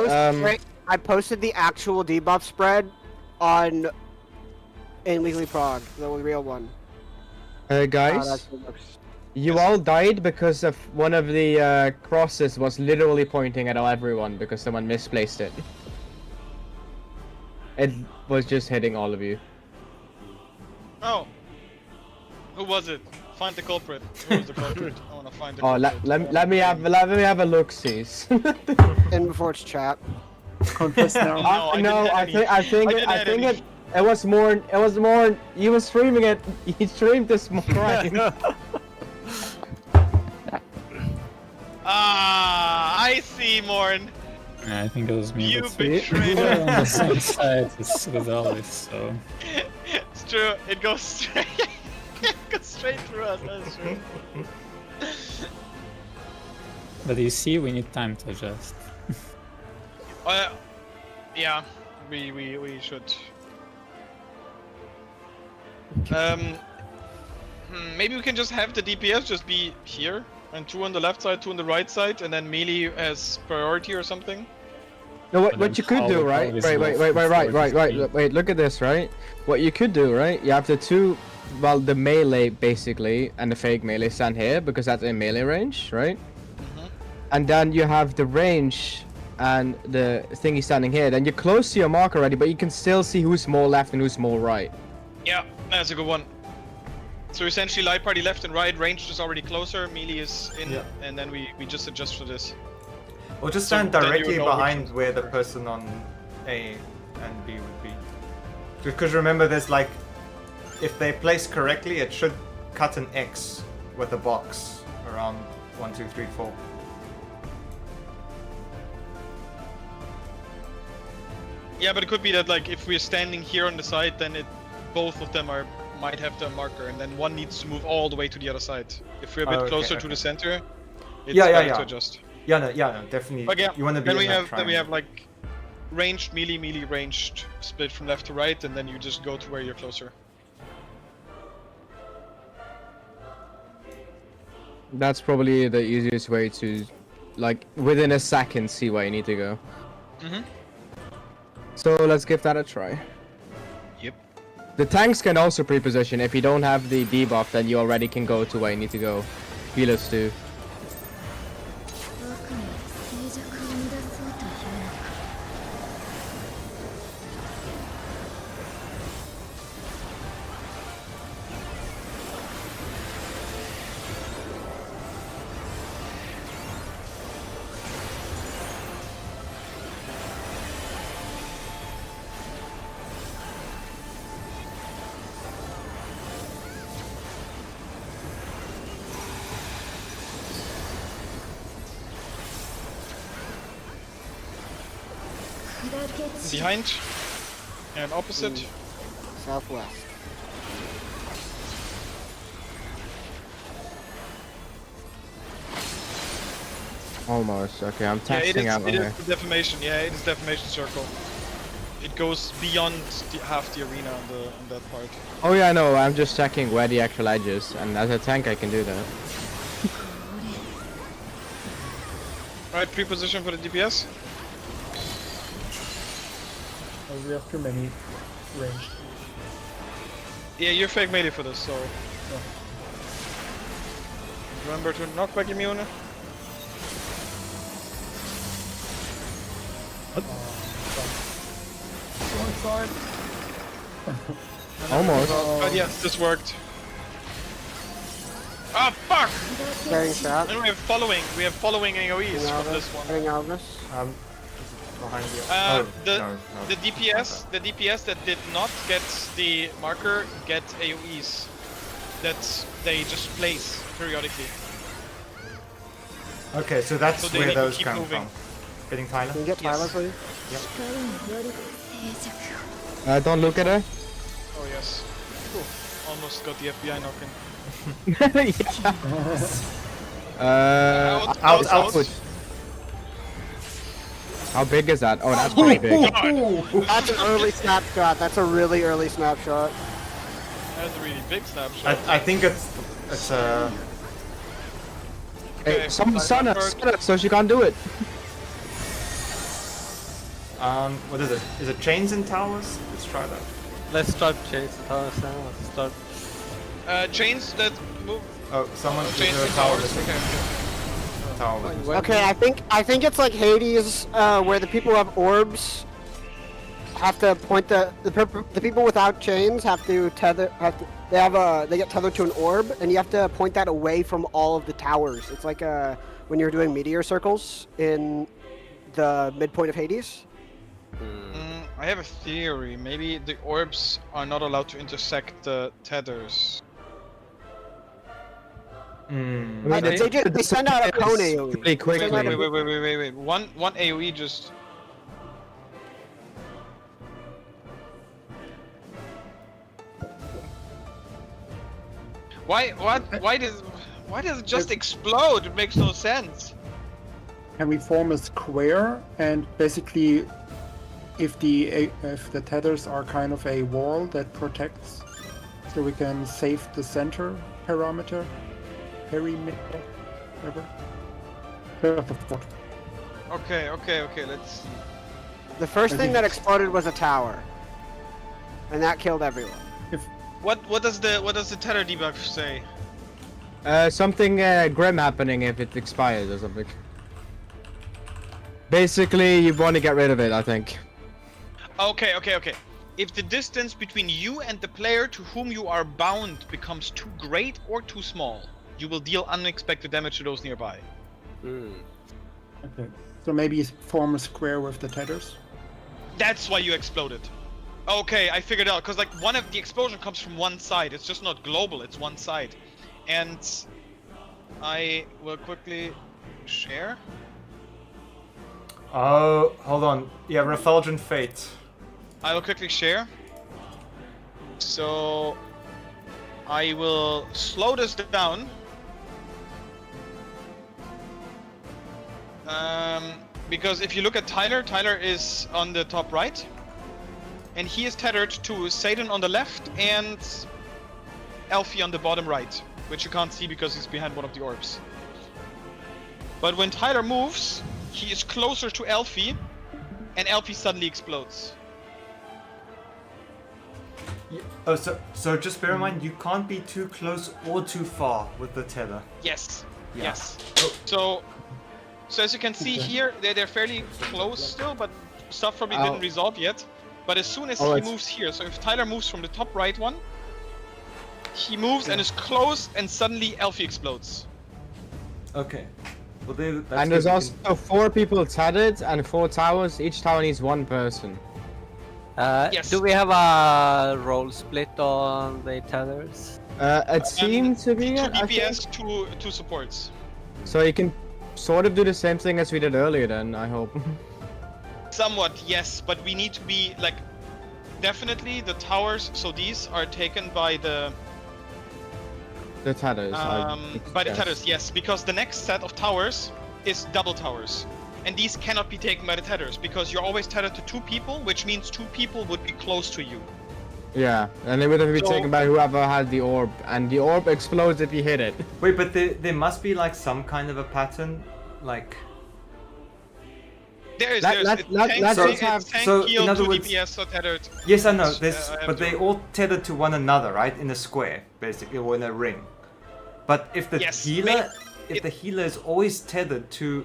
I posted the actual debuff spread on in Weekly Prog, the real one. guys, That's what looks. you all died because of one of the crosses was literally pointing at everyone because someone misplaced it. It was just hitting all of you. Oh. Who was it? Find the culprit. Who was the culprit? I wanna find the Oh, culprit. let me have a look, sees. In before it's chat. Confess now. No, I didn't No, have I any. think I didn't have any. it was more. You were streaming it. He streamed this crime. Ah, I see, Morn. Yeah, I think it was me. You but we betrayed were us. on the same side with Alice, so... It's true. It goes straight. It goes straight through us. That's true. But you see, we need time to adjust. Yeah, we should. Maybe we can just have the DPS just be here, and 2 on the left side, 2 on the right side, and then melee as priority or something. No, And what then you could do, follow right? always Wait, left right. before Wait, look at this, right? What you could do, right? You have the 2, well, the melee basically, and the fake melee stand here because that's in melee range, right? And then you have the range and the thingy standing here. Then you're close to your mark already, but you can still see who's more left and who's more right. Yeah, that's a good one. So essentially, light party left and right, ranged is already closer, melee is in, Yeah. and then we just adjust for this. Or just So stand then you directly know which behind one's where the better. person on A and B would be. Because remember, there's like, if they place correctly, it should cut an X with a box around 1, 2, 3, 4. Yeah, but it could be that like if we're standing here on the side, then both of them might have the marker, and then one needs to move all the way to the other side. If we're a bit Okay, closer to okay. the center, it's Yeah, better yeah. to adjust. Yeah, no, definitely. But yeah, You want to be then in we that have triangle. like ranged melee ranged split from left to right, and then you just go to where you're closer. That's probably the easiest way to, like, within a second, see where you need to go. Mhm. So let's give that a try. Yep. The tanks can also pre-position. If you don't have the debuff, then you already can go to where you need to go. Healers too. 僕に静寂を生み出そうというのか。 Behind and opposite. Southwest. Almost. Okay, I'm Yeah, testing out it right here. is the defamation. Yeah, it is defamation circle. It goes beyond half the arena on that part. Oh yeah, no, I'm just checking where the actual edge is, and as a tank I can do that. Right, pre-position for the DPS. Oh, we have too many ranged. Yeah, you're fake melee for this, so. Remember to knockback immune. Almost. But yes, this worked. Ah, fuck! Getting shot. And we have following AoEs from this one. Getting Alvis. Behind you. The DPS that did not get the marker get AoEs. That they just place periodically. Okay, so that's So they where need to those keep come moving. from. Getting Tyler? Can you get Tyler, Yes. please? 光により静寂を。 Don't look at her. Oh yes. Almost got the FBI knocking. yeah. Out. Out. How big is that? Oh, that's pretty big. That's an early snapshot. That's a really early snapshot. That's a really big snapshot. I think it's Hey, Okay, someone stun stun her so she can't do it. what is it? Is it chains and towers? Let's try that. Let's start chasing towers now. Let's start. Chains that move. Oh, someone Chains is and a tower. towers. Okay. Tower. Okay, I think it's like Hades, where the people who have orbs have to point the people without chains have to they get tethered to an orb, and you have to point that away from all of the towers. It's like when you're doing meteor circles in the midpoint of Hades. I have a theory. Maybe the orbs are not allowed to intersect the tethers. They send out a cone AoE. Pretty quickly. Wait. One AoE just. Why does it just explode? It makes no sense. Can we form a square and basically, if the tethers are kind of a wall that protects, so we can save the center perimeter, whatever. Okay, let's see. The first thing that exploded was a tower, and that killed everyone. What does the tether debug say? Something grim happening if it expires or something. Basically, you want to get rid of it, I think. Okay. If the distance between you and the player to whom you are bound becomes too great or too small, you will deal unexpected damage to those nearby. Okay. So maybe form a square with the tethers. That's why you exploded. Okay, I figured out. Because like one of the explosion comes from one side. It's just not global. It's one side. And I will quickly share. Oh, hold on. Yeah, Refulgent Fate. I will quickly share. So I will slow this down. Because if you look at Tyler, Tyler is on the top right. And he is tethered to Satan on the left and Elfie on the bottom right, which you can't see because he's behind one of the orbs. But when Tyler moves, he is closer to Elfie, and Elfie suddenly explodes. Oh, so just bear in mind, you can't be too close or too far with the tether. Yes. Yeah. Yes. Oh. So as you can see here, they're fairly close still, but stuff probably didn't resolve yet. But as soon as he moves here, so if Tyler moves from the top right one, he moves and is close, and suddenly Elfie explodes. Okay. Well, that's And there's good. also 4 people tethered and 4 towers. Each tower needs 1 person. Yes. Do we have a role split on the tethers? It seems to be 2 it, I think. DPS, 2 supports. So you can sort of do the same thing as we did earlier then, I hope. Somewhat, yes, but we need to be like definitely the towers. So these are taken by the tethers. by the tethers, yes, because the next set of towers is double towers, and these cannot be taken by the tethers because you're always tethered to 2 people, which means 2 people would be close to you. Yeah, and they would have been taken by whoever had the orb, and the orb explodes if you hit it. Wait, but there must be like some kind of a pattern, like. There is. Let's Tank, have- tank in heal, other 2 words- DPS are tethered. Yes, I know. I have But they all tethered to one another, right? In a square, basically, or in a ring. But if the Yes, healer, the healer is always tethered to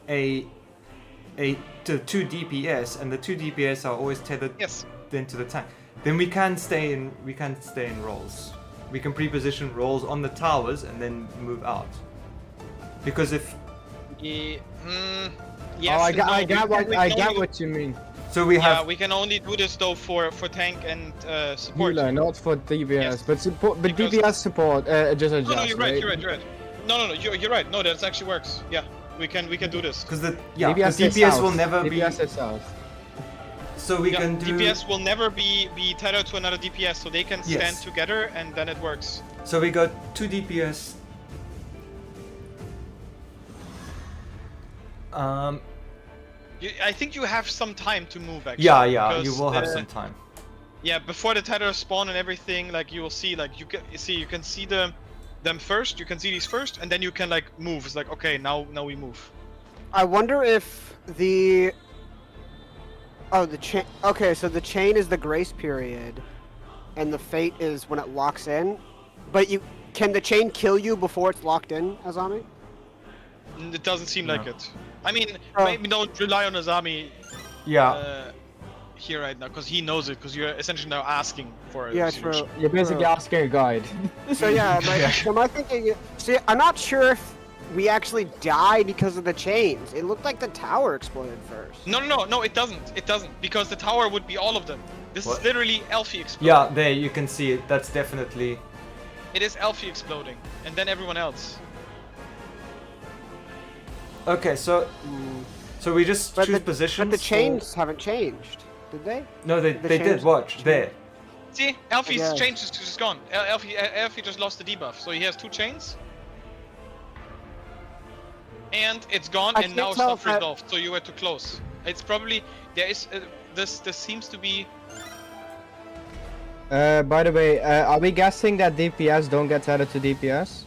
to 2 DPS, and the 2 DPS are always tethered Yes. then to the tank, then we can stay in rolls. We can pre-position rolls on the towers and then move out. Because if Yes, I get only- what you mean. so, we Yeah, have we can only do this though for tank and support. Healer, not for DPS, Yes. but support. But Because- DPS support just adjust. No, you're right. right? You're right. No, you're right. No, that actually works. Yeah, we can do this. because the DPS, is DPS will south. never DPS be. is south. So we Yeah, can do. DPS will never be tethered to another DPS, so they can stand Yes. together and then it works. So we got 2 DPS. I think you have some time to move actually. Yeah, yeah, you because, will have some time. Yeah, before the tethers spawn and everything, like you will see, like you can see them first. You can see these first, and then you can like move. It's like okay, now we move. I wonder if the chain. Okay, so the chain is the grace period, and the fate is when it locks in. But can the chain kill you before it's locked in, Azami? It doesn't seem like No. it. I mean, Oh. maybe don't rely on Azami Yeah. here right now, because he knows it, because you're essentially now asking for it. Yeah, true. You're basically asking a guide. So yeah, am I thinking? See, I'm not sure if we actually died because of the chains. It looked like the tower exploded first. No, it doesn't. It doesn't, because the tower would be all of them. This What? is literally Elfie exploding. Yeah, there you can see it. That's definitely. It is Elfie exploding, and then everyone else. Okay, so we just choose positions. But the for- chains haven't changed, did they? No, they chains- did. Watch there. See, Elfie's guess. change is just gone. Elfie just lost the debuff, so he has 2 chains. And it's gone, I and now can't tell stuff if that- resolved, so you were too close. It's probably, there is, this seems to be, By the way, are we guessing that DPS don't get added to DPS?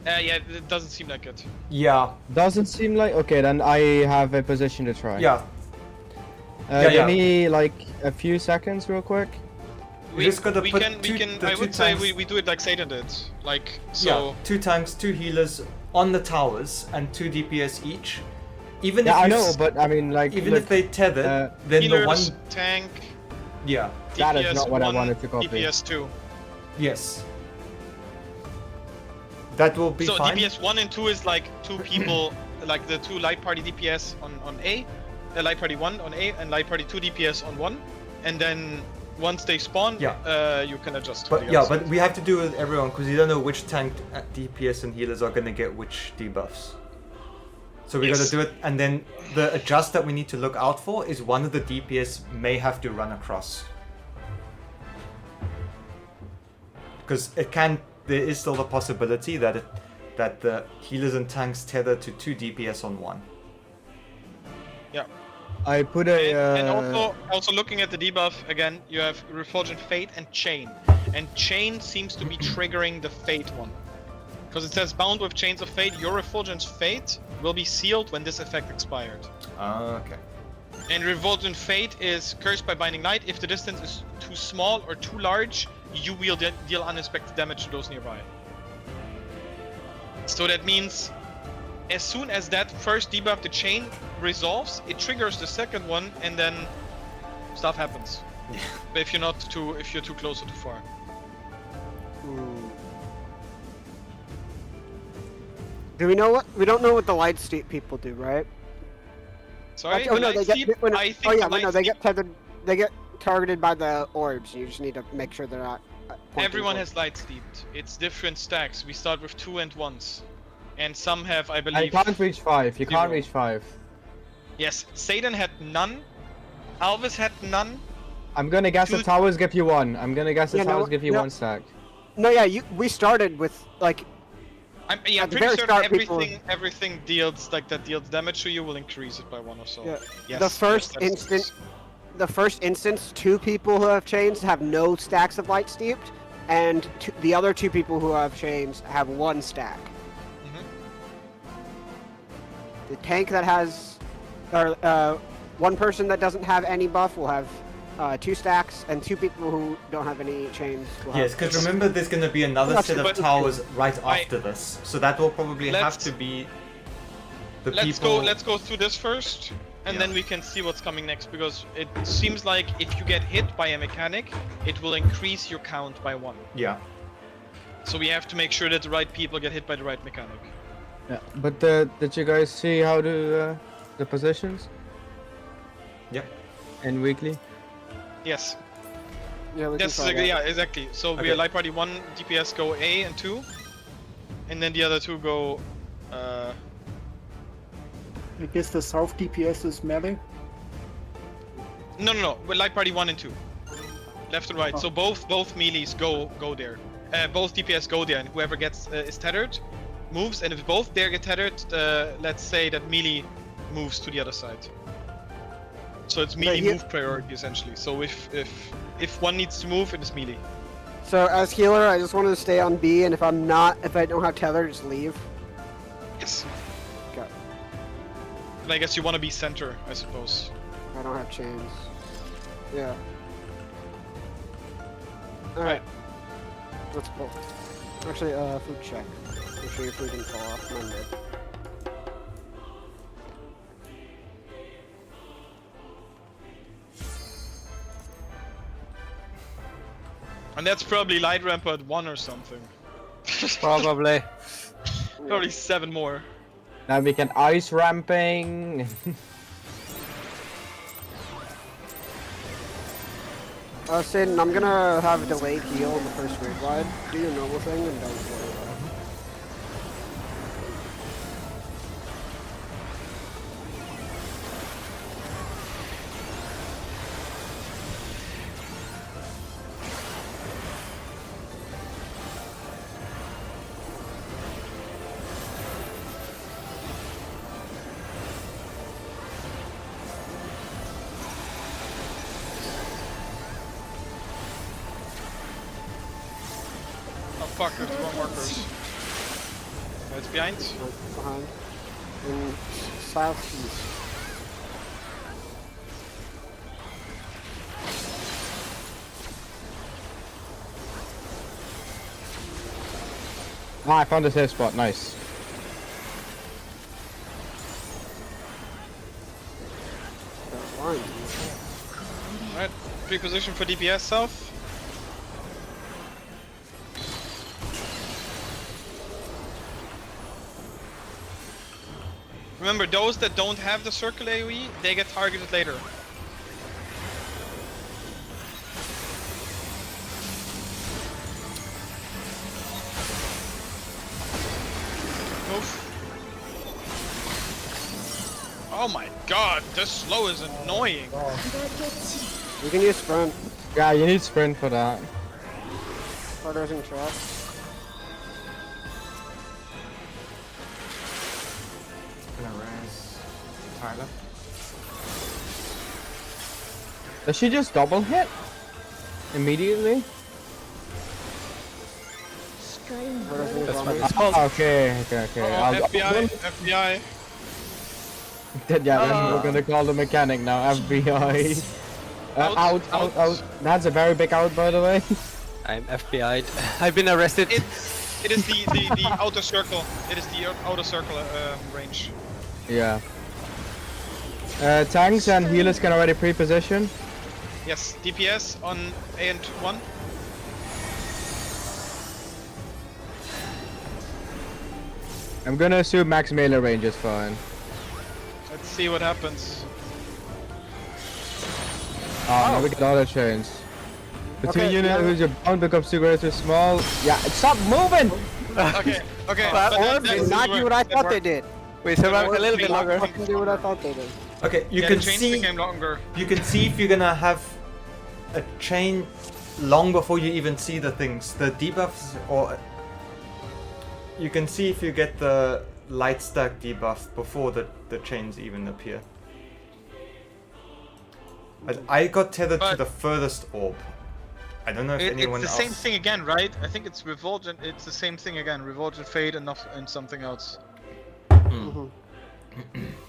yeah, it doesn't seem like it. Yeah, Doesn't seem like. Okay, then I have a position to try. yeah. Give yeah. me like a few seconds, real quick. You just gotta put I two would say times- we do it like Satan did. Like, so. Yeah, 2 times 2 healers on the towers and 2 DPS each. Even Yeah, if I you know, but I mean, like, even look, if they tether, then the one. Healers, tank, Yeah. That is DPS not what I 1, wanted to copy. DPS 2. Yes. That will be So fine. DPS 1 and 2 is like 2 people, like the 2 light party DPS on A, light party 1 on A, and light party 2 DPS on 1, and then once they spawn, you can adjust. to But the yeah, other but side. we have to do it with everyone because you don't know which tank, DPS, and healers are gonna get which debuffs. So we Yes. gotta do it, and then the adjust that we need to look out for is one of the DPS may have to run across. Because there is still the possibility that the healers and tanks tether to 2 DPS on 1. Yeah. I put a. And also looking at the debuff again, you have Refulgent Fate and Chain, and Chain seems to be triggering the Fate one, because it says bound with Chains of Fate. Your Refulgent's Fate will be sealed when this effect expired. Okay. And Refulgent Fate is cursed by Binding Light. If the distance is too small or too large, you will deal unexpected damage to those nearby. So that means, as soon as that first debuff, the chain, resolves, it triggers the second one, and then stuff happens. Yeah. But if you're too close or too far. Do we know what? We don't know what the light steep people do, right? Sorry, Actually, the Light Steep, I think the Light they Steep- get tethered. They get targeted by the orbs. You just need to make sure they're not. pointing Everyone towards- has light steeped. It's different stacks. We start with 2 and 1s, and some have, I And believe. you can't reach 5. You can't Zero. reach 5. Yes, Satan had none. Alvis had none. I'm gonna guess the Dude. towers give you 1. I'm gonna guess the Yeah, no, towers give you no. 1 stack. No, yeah, we started with like. I'm At the pretty very certain start, people- everything deals that deals damage to you will increase it by 1 or so. Yeah. Yes, The first yes, instant- The first instance, 2 people who have chains have no stacks of light steeped, and the other 2 people who have chains have 1 stack. Mhm. The tank that has, or 1 person that doesn't have any buff will have 2 stacks, and 2 people who don't have any chains will Yes, have. because remember there's gonna be another That's set of but- towers right I- after this, so that will probably have Let's- to be the Let's people. go through this first, and Yeah. then we can see what's coming next, because it seems like if you get hit by a mechanic, it will increase your count by 1. Yeah. So we have to make sure that the right people get hit by the right mechanic. Yeah. But did you guys see how to the positions Yep. in weekly? Yes. Yeah, we can Yes, try that. yeah, exactly. So we Okay. are light party 1 DPS go A and 2, and then the other 2 go. I guess the south DPS is melee. No. We're light party 1 and 2, left and right. Oh. So both melees go there. Both DPS go there, and whoever gets is tethered moves. And if both there get tethered, let's say that melee moves to the other side. So it's The melee heal- move priority essentially. So if one needs to move, it is melee. So as healer, I just wanted to stay on B, and if I don't have tether, just leave. Yes. Okay. And I guess you want to be center, I suppose. I don't have chains. Yeah. Alright. That's cool. Actually, food check. Make sure your food didn't fall off. Mine did. And that's probably light ramp at 1 or something. Probably. Probably 7 more. Now we can ice ramping. Sin, I'm gonna have a delayed heal in the first raid wide. Do your normal thing and don't worry about it. Oh fuck, there's more markers. It's behind. Behind. In southeast. Ah, I found a safe spot. Nice. That line. Alright, pre-position for DPS south. Remember, those that don't have the circle AoE, they get targeted later. Move. Oh my god, this slow is annoying. You can use sprint. Yeah, you need sprint for that. Orders in trap. Gonna raise Tyler. Does she just double hit? Immediately? Orders in That's vomit. what- Oh, okay. FBI, FBI. Yeah, then we're gonna call the mechanic now. FBI. Out, Out. That's a very big out, by the way. I'm FBI'd. I've been arrested. It is the outer circle. It is the outer circle range. Yeah. Tanks and healers can already pre-position. Yes, DPS on A and 1. I'm gonna assume max melee range is fine. Let's see what happens. Now we get auto chains. Between Okay, unit yeah. whose your bound becomes too great or small. Yeah, stop moving! Okay, okay. But but Orbs did not do what I thought they did. We survived a Orbs little did bit not longer. Fucking do what I thought they did. Okay, you Yeah, can the chains see. became longer. You can see if you're gonna have a chain long before you even see the things, the debuffs, or you can see if you get the light stack debuff before the chains even appear. I got tethered to But- the furthest orb. I don't know if anyone It's the else. same thing again, right? I think it's Revolt and it's the same thing again. Revolt and Fade and something else.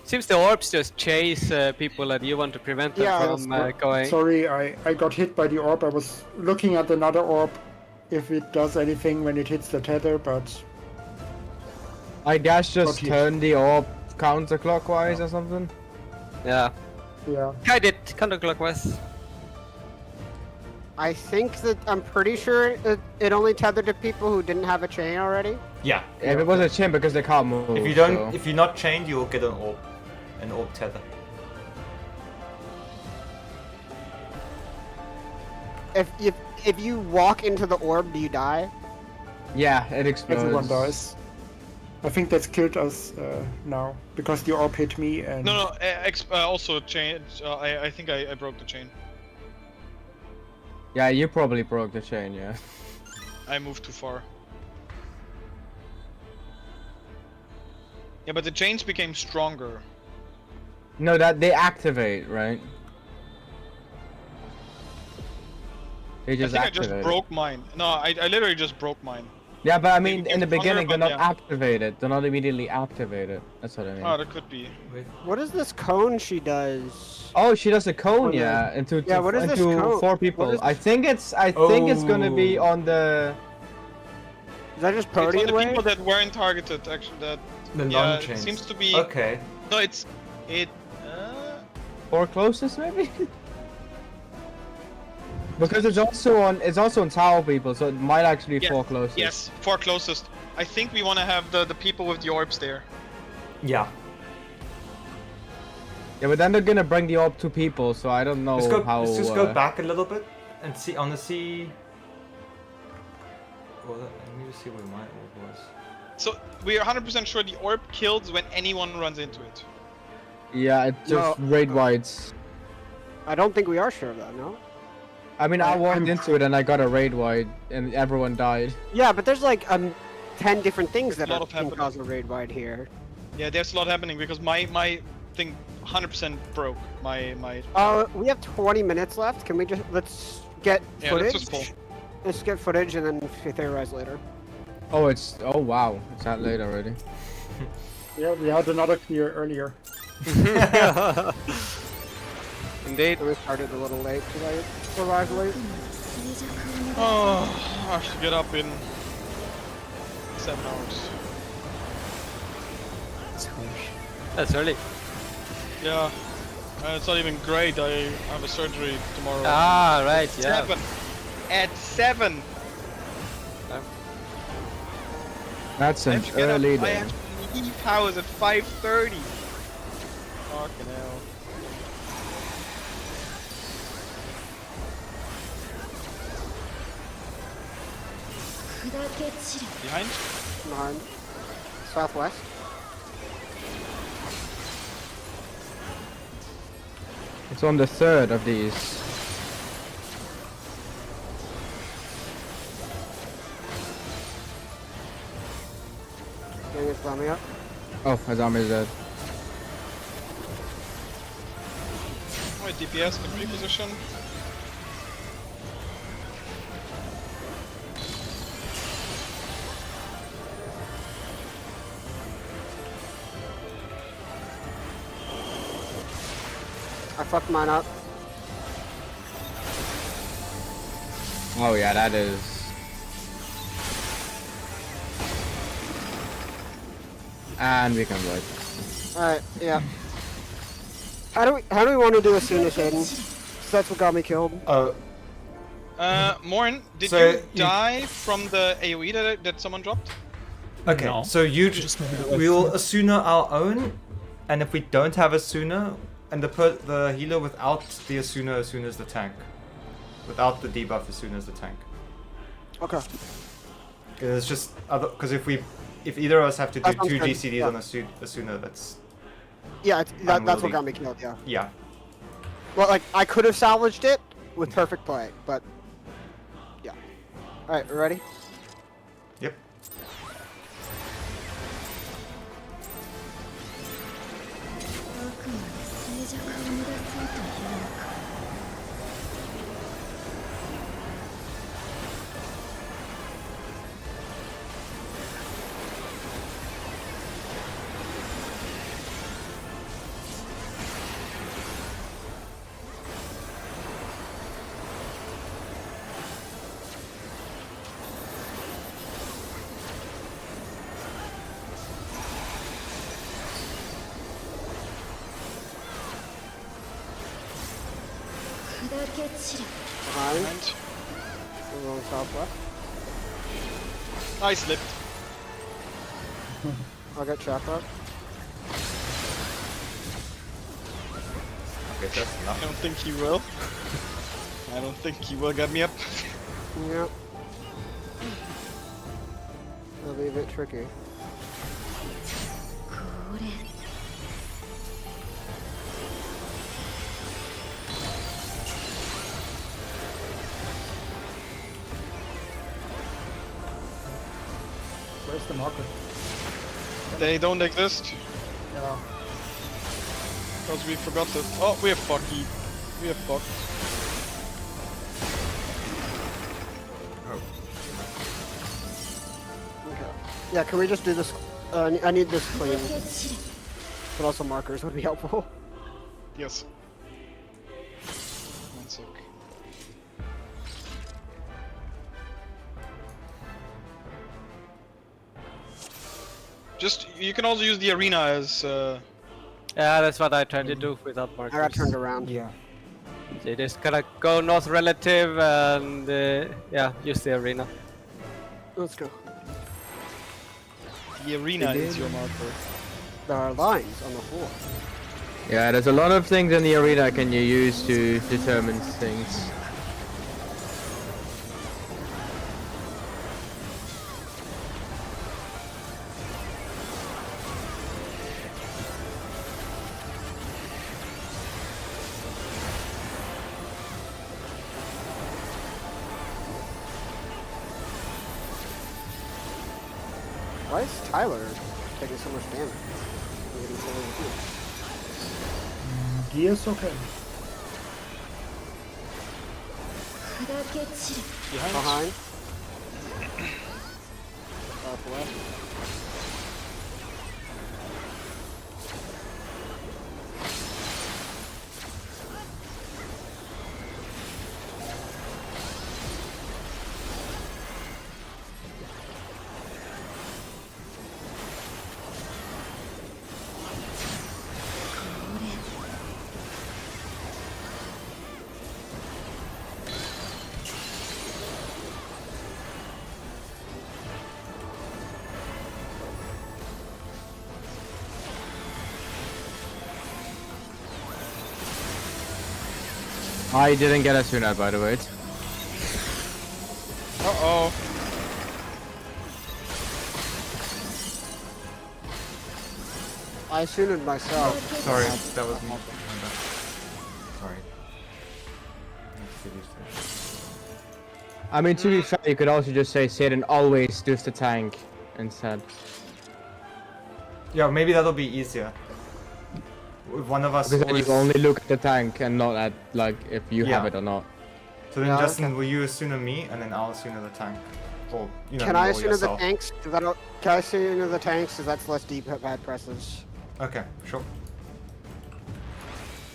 Seems the orbs just chase people and you want to prevent them Yeah, from going. Sorry, I got hit by the orb. I was looking at another orb if it does anything when it hits the tether, but I guess just Okay. turn the orb counterclockwise or something. Yeah. yeah. I did counterclockwise. I think that I'm pretty sure it only tethered to people who didn't have a chain already. Yeah. If it was a chain because they can't move. If you don't, so- if you're not chained, you'll get an orb tether. If you walk into the orb, do you die? Yeah, it explodes. Everyone dies. I think that's killed us now because the orb hit me and No, also chain. I think I broke the chain. Yeah, you probably broke the chain, yeah. I moved too far. Yeah, but the chains became stronger. No, that they activate, right? They I just think I activate. just broke mine. No, I literally just broke mine. Yeah, but I Maybe mean, in the it's longer, beginning, they're but not yeah. activated. They're not immediately activated. That's what I mean. Oh, that could be. Wait. What is this cone she does? Oh, she does a cone, On the- yeah, into Yeah, what is this into cone? 4 What people. is I this- think it's gonna be Oh. on the. Is that just It's on Protean the wave? people that weren't targeted, actually. That The yeah, non-chains. it seems to be. Okay. No, it. 4 closest, maybe. Because it's also on Tower people, so it might actually be Yes, 4 closest. Yes, 4 closest. I think we want to have the people with the orbs there. Yeah. Yeah, but then they're gonna bring the orb to people, so I don't know Let's just go how. back a little bit and see. I wanna see. Well, let me just see where my orb was. So we are 100% sure the orb kills when anyone runs into it. Yeah, it just raid wides. I don't think we are sure of that, no? I mean, I walked I'm- into it and I got a raid wide, and everyone died. Yeah, but there's like 10 different things that A lot are of can happening. cause a raid wide here. Yeah, there's a lot happening because my thing 100% broke. My We have 20 minutes left. Can we let's get Yeah, footage? let's just pull. Let's get footage and then theorize later. Oh wow, it's that late already. Yeah, we had another clear earlier. Indeed. We started a little late today. Arrived late. 静寂を Oh, I have to get up in 7 hours. That's early. Yeah, it's not even great. I have a surgery tomorrow. Ah, right, yeah. 7. At 7. That's I an have to get early up. I day. have to leave house at 5:30. Fucking hell. Behind? 9. Southwest. It's on the 3rd of these. Getting his dummy up. Oh, Azami is dead. Alright, DPS can reposition. I fucked mine up. Oh yeah, that is. And we can vote. Alright, yeah. How do we want to do as soon as Hayden? So that's what got me killed. Morn, did So you you- die from the AoE that someone dropped? Okay, No. so you Just maybe the we'll Asuna our own, and if we don't have Asuna, and the healer without the Asuna is the tank. Without the debuff, Asuna is the tank. Okay. It's just because if either of us have to do That sounds 2 good, GCDs yeah. on Asuna, that's Yeah, that's what Unwieldy. got me killed, yeah. yeah. Well, like, I could have salvaged it with perfect play, but... Yeah. Alright, ready? Yep. あくまで静寂を乱そうというのか 砕け散れ Behind. And We're going southwest. I slipped. I'll get chakra. Okay, that's I enough. don't think he will. I don't think he will get me up. Yep. That'll be a bit tricky. これ Where's the marker? They don't exist. Yeah. Because we forgot to. Oh, we are fucky. We are fucked. Okay. Yeah, can we just do this? I need this clean, but also markers would be helpful. Yes. One sec. Just, you can also use the arena as. Yeah, that's what I tried to do without I markers. got turned around. Yeah. So you just gotta go north relative and yeah, use the arena. Let's go. The arena is your marker. There are lines on the floor. Yeah, there's a lot of things in the arena can you use to determine things. Why is Tyler taking so much damage? I'm getting so over He is okay. 砕け散る Behind. Southwest. I didn't get a Suna, by the way. Uh-oh. I suited myself. Sorry, that was me. Sorry. Let's finish this. I mean, to be fair, you could also just say Satan always does the tank instead. Yeah, maybe that'll be easier. If one of us Because then you always... only look at the tank and not at, like, if you have Yeah. it or not. So then Yeah, Justin, okay. will you Asuna me, and then I'll Asuna the tank? Or, you know, Can you I or assume the yourself. tanks? Can I assume the tanks? Because that's less deep bad presses. Okay, sure.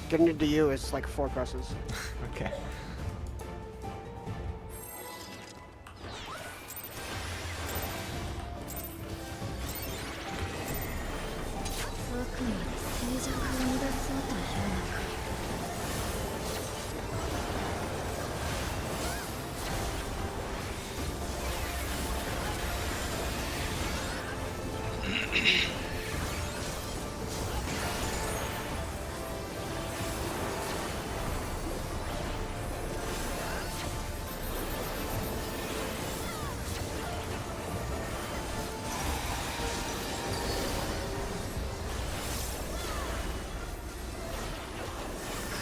Getting into you is like 4 presses. Okay. あくまで静寂を乱そうというのか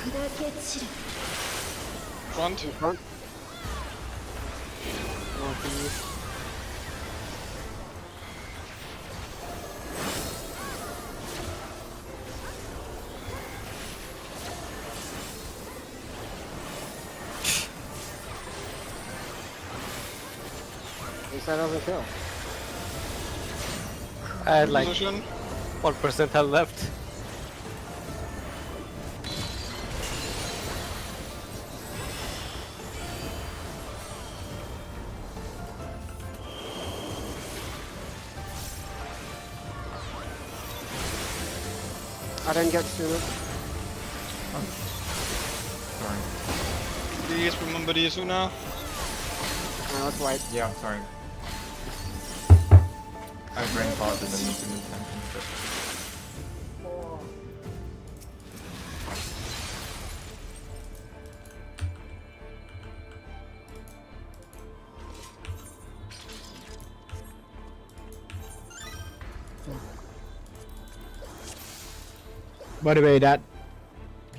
砕け散る Front. Front. Northeast. At least that doesn't kill. I had like Position. 1% health left. I didn't get to it. Sorry. Please remember the Asuna. Let's wait. Yeah, sorry. I brain farted and looked in the tank instead. By the way, that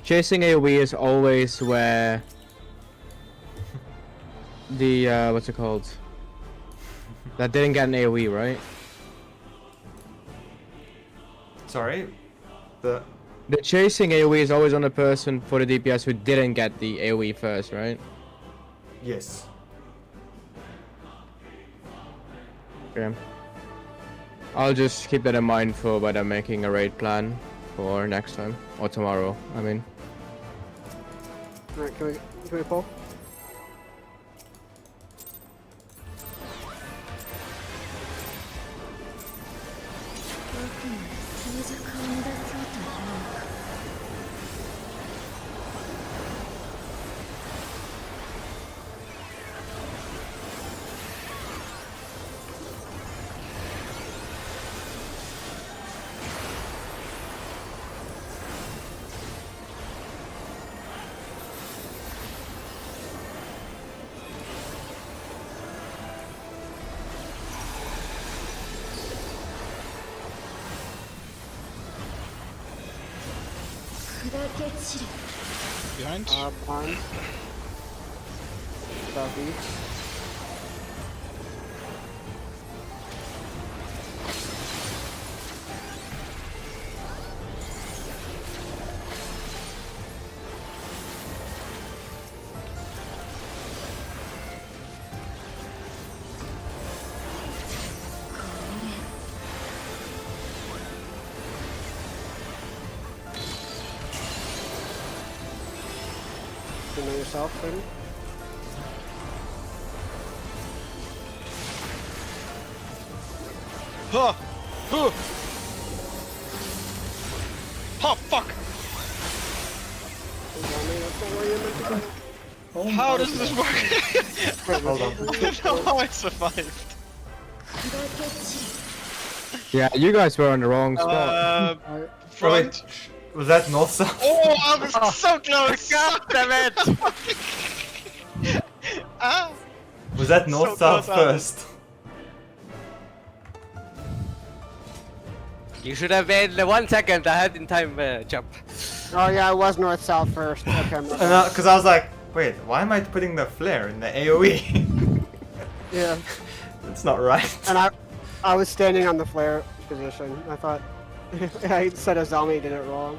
chasing AoE is always where the what's it called? That didn't get an AoE, right? Sorry? The... The chasing AoE is always on the person for the DPS who didn't get the AoE first, right? Yes. Okay. I'll just keep that in mind for when I'm making a raid plan for next time. Or tomorrow, I mean. Alright, can we pull? Behind. Behind. Southeast. You know yourself, baby? Huh! Huh! Oh fuck! Oh How my does this work? Hold on. I don't know how I survived. Yeah, you guys were on the wrong spot. I- Front. Was that north south? Oh, I was so close! God damn it! Ah! Was that north So south close, Alan. first? You should have made the 1 second ahead in time jump. Oh yeah, I was north-south first. Okay, I'm Because I was like, wait, why am I putting the flare in the AoE? yeah. That's not right. And I was standing on the flare position. I thought I said Azami did it wrong.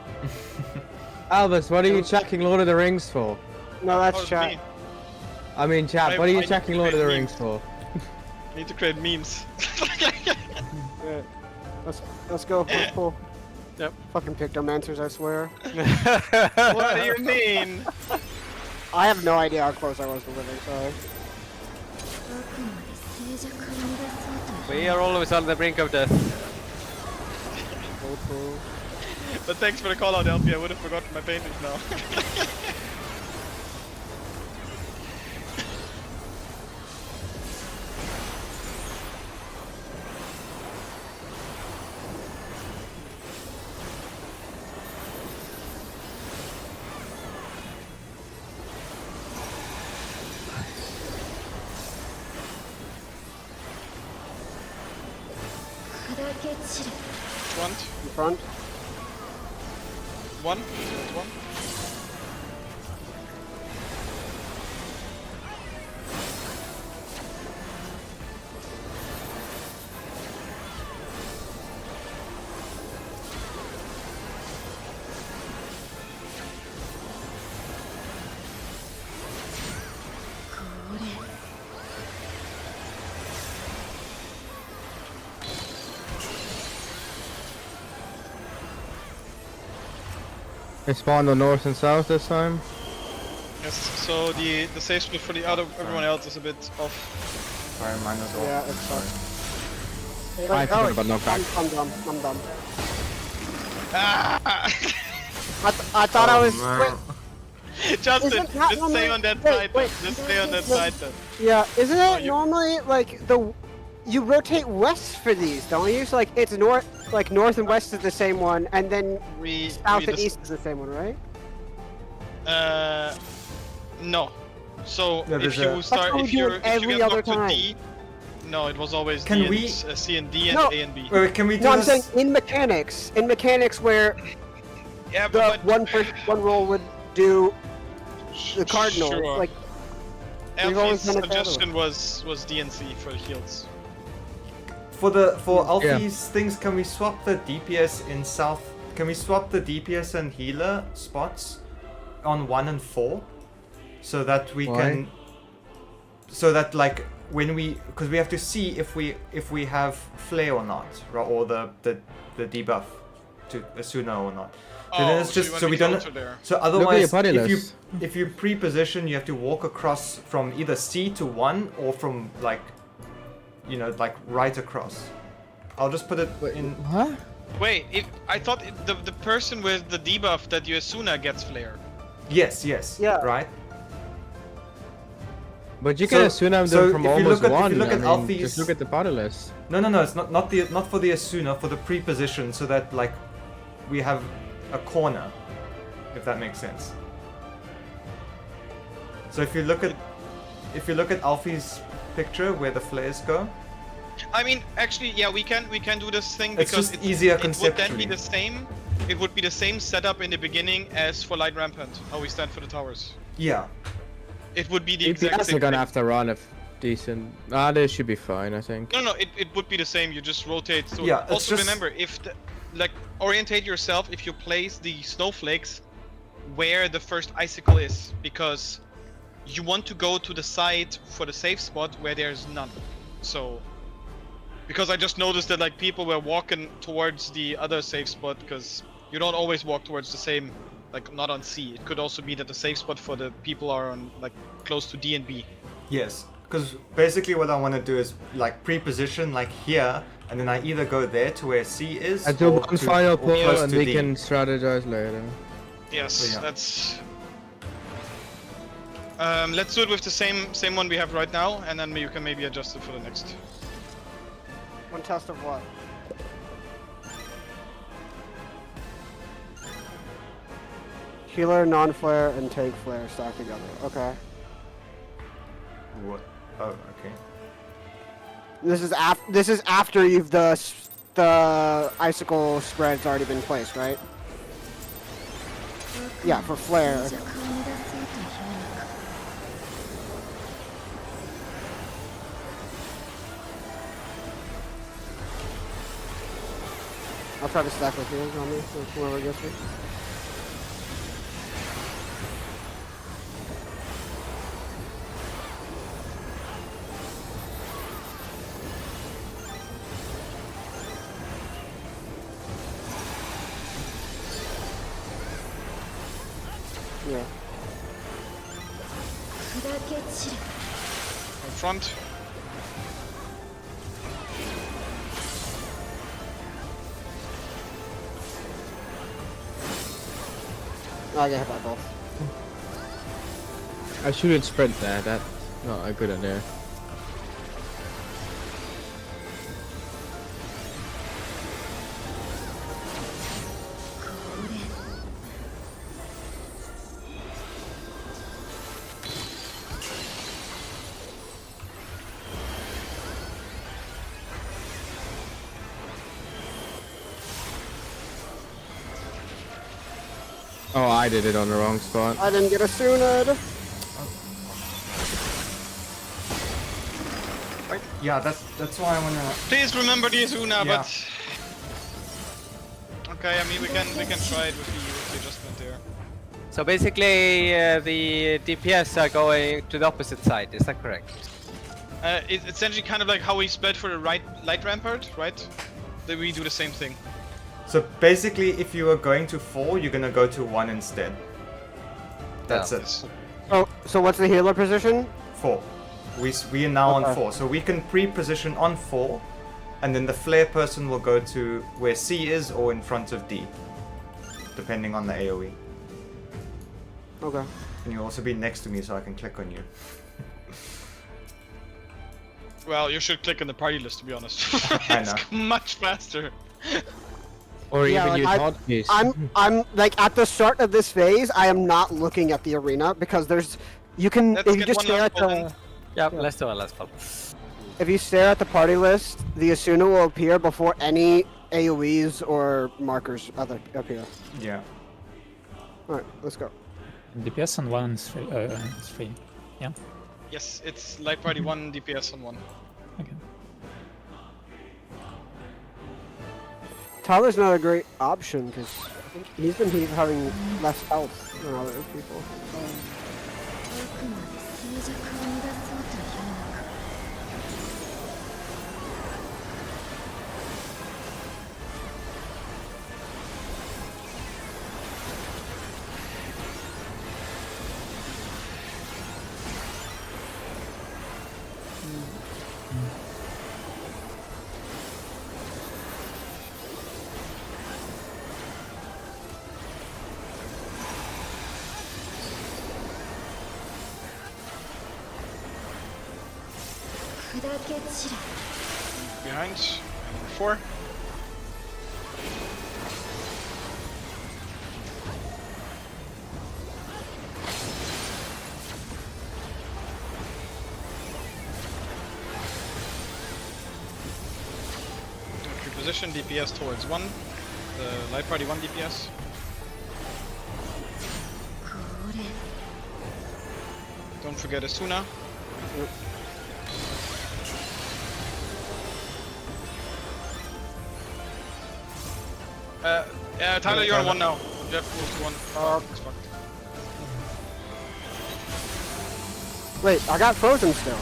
Albus, what are you checking Lord of the Rings for? No, that's Oh, chat. me. I mean, chat, I- what are you I checking Lord of the made Rings for? Need to create memes. Yeah. Let's go. Let's pull. Yep. Fucking pictomancers, I swear. What do you mean? I have no idea how close I was to living, sorry. We are always on the brink of death. Cool, cool. But thanks for the call out, LP. I would have forgotten my paintings now. Front. In front. One. One. They spawned on north and south this time. Yes. So the safe split for the other everyone else is a bit off. Sorry, mine was off. Yeah, it's Sorry. fine. I forgot about knockback. I'm dumb. I'm dumb. Ah! I thought I was. man. Wait, Justin, Is it not just stay normally- on that wait, side. wait. Then. Just stay on that side then. yeah, isn't Oh, it you- normally like you rotate west for these, don't you? So like it's north, like north and west is the same one, and then south and east is the same one, right? No. So Yeah, if there's you a- That's start, how we if do you're it if you every get other knocked to time. D, no, it was always Can D we- and C and D and No. A and B. Wait, can we do No, I'm this? saying in mechanics where Yeah, the one roll would do the cardinal. Sure. Like we've always Alfie's done it the other suggestion was D and C for the heals. For Alfie's things, can we swap the DPS in south can we swap the DPS and healer spots on 1 and 4, so that we Why? can, so that like when we, because we have to see if we have flare or not, or the debuff to Asuna or not. So then it's so just you wanna so be we don't. closer there. So Look at otherwise, your party list. if you pre-position, you have to walk across from either C to 1 or from like, you know, like right across. I'll just put it in. Huh? Wait, I thought the person with the debuff that you Asuna gets flare. Yes. Yeah. Right. But you can assume them so from if you almost look at- if one. you look I at mean, Alfie's- just look at the party list. No, it's not for the Asuna, for the pre-position, so that like we have a corner, if that makes sense. So if you look at Alfie's picture where the flares go, I mean, actually, yeah, we can do this thing It's because just easier it would then be conceptually. the same. It would be the same setup in the beginning as for Light Rampant, how we stand for the towers. yeah. It would be the exact DPS same are gonna thing. have to run if decent. They should be fine, I think. No, it would be the same. You just rotate. So Yeah, it's also just- remember, if like orientate yourself if you place the snowflakes where the first icicle is, because you want to go to the side for the safe spot where there's none. So, because I just noticed that like people were walking towards the other safe spot, because you don't always walk towards the same, like not on C. It could also be that the safe spot for the people are on like close to D and B. Yes, because basically what I want to do is like pre-position like here, and then I either go there to where C is, I do or one to- final or pull close and to we D. can strategize later. Yes, So, yeah. that's. Let's do it with the same one we have right now, and then you can maybe adjust it for the next. One test of what? Healer, non-flare, and tank flare stacked together. Okay. What? Oh, okay. This is after you've the icicle spread's already been placed, right? Yeah, for flare. じゃ顔に出そうというのか I'll try to stack with healers on me, so whoever gets me. Yeah. 砕け散る In front. I get hit by both. I shouldn't sprint there. That's not a good idea. Oh, I did it on the wrong spot. I didn't get a Sunad. Yeah, that's why I wanna. Please remember the Asuna, Yeah. but. Okay, I mean we can try it with the adjustment there. So basically, the DPS are going to the opposite side. Is that correct? It's essentially kind of like how we split for the light rampart, right? That we do the same thing. So basically, if you are going to 4, you're gonna go to 1 instead. That's Yeah. it. Oh, so what's the healer position? 4. We are now on Okay. 4, so we can pre-position on 4, and then the flare person will go to where C is or in front of D, depending on the AOE. Okay. And you'll also be next to me, so I can click on you. Well, you should click on the party list to be honest. I It's know. much faster. Or Yeah, even like, use I- hotkeys. I'm like at the start of this phase, I am not looking at the arena because you can Let's if you get just one stare last at pull the then. Yeah, let's do a last pull. if you stare at the party list, the Asuna will appear before any AoEs or markers appear. Yeah. All right, let's go. DPS on 1 is 3. Is 3. Yeah. Yes, it's light party 1, DPS on 1. Okay. Tyler's not a great option because he's been having less health than other people. あくまで静寂を乱そうというのか。砕け散れ。 Behind. 4. Position DPS towards 1. The light party 1 DPS. これ。 Don't forget Asuna. Tyler, you're on 1 now. Jeff moves to 1. It's fucked. Wait, I got frozen still.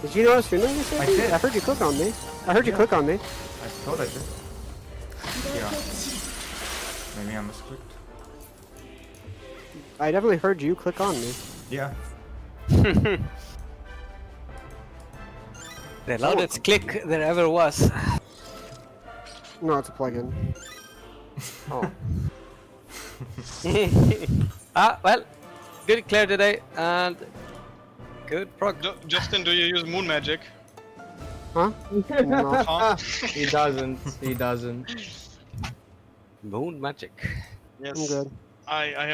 Did you know I was streaming this? I did. I heard you click on me. I heard you click on me. I thought I did. Yeah. Maybe I misclicked. I definitely heard you click on me. Yeah. The loudest click there ever was. No, it's a plugin. Oh. Well, good clear today and good prog. Justin, do you use moon magic? Huh? No. Huh? He doesn't. He doesn't. Moon magic. I'm Yes. good. I have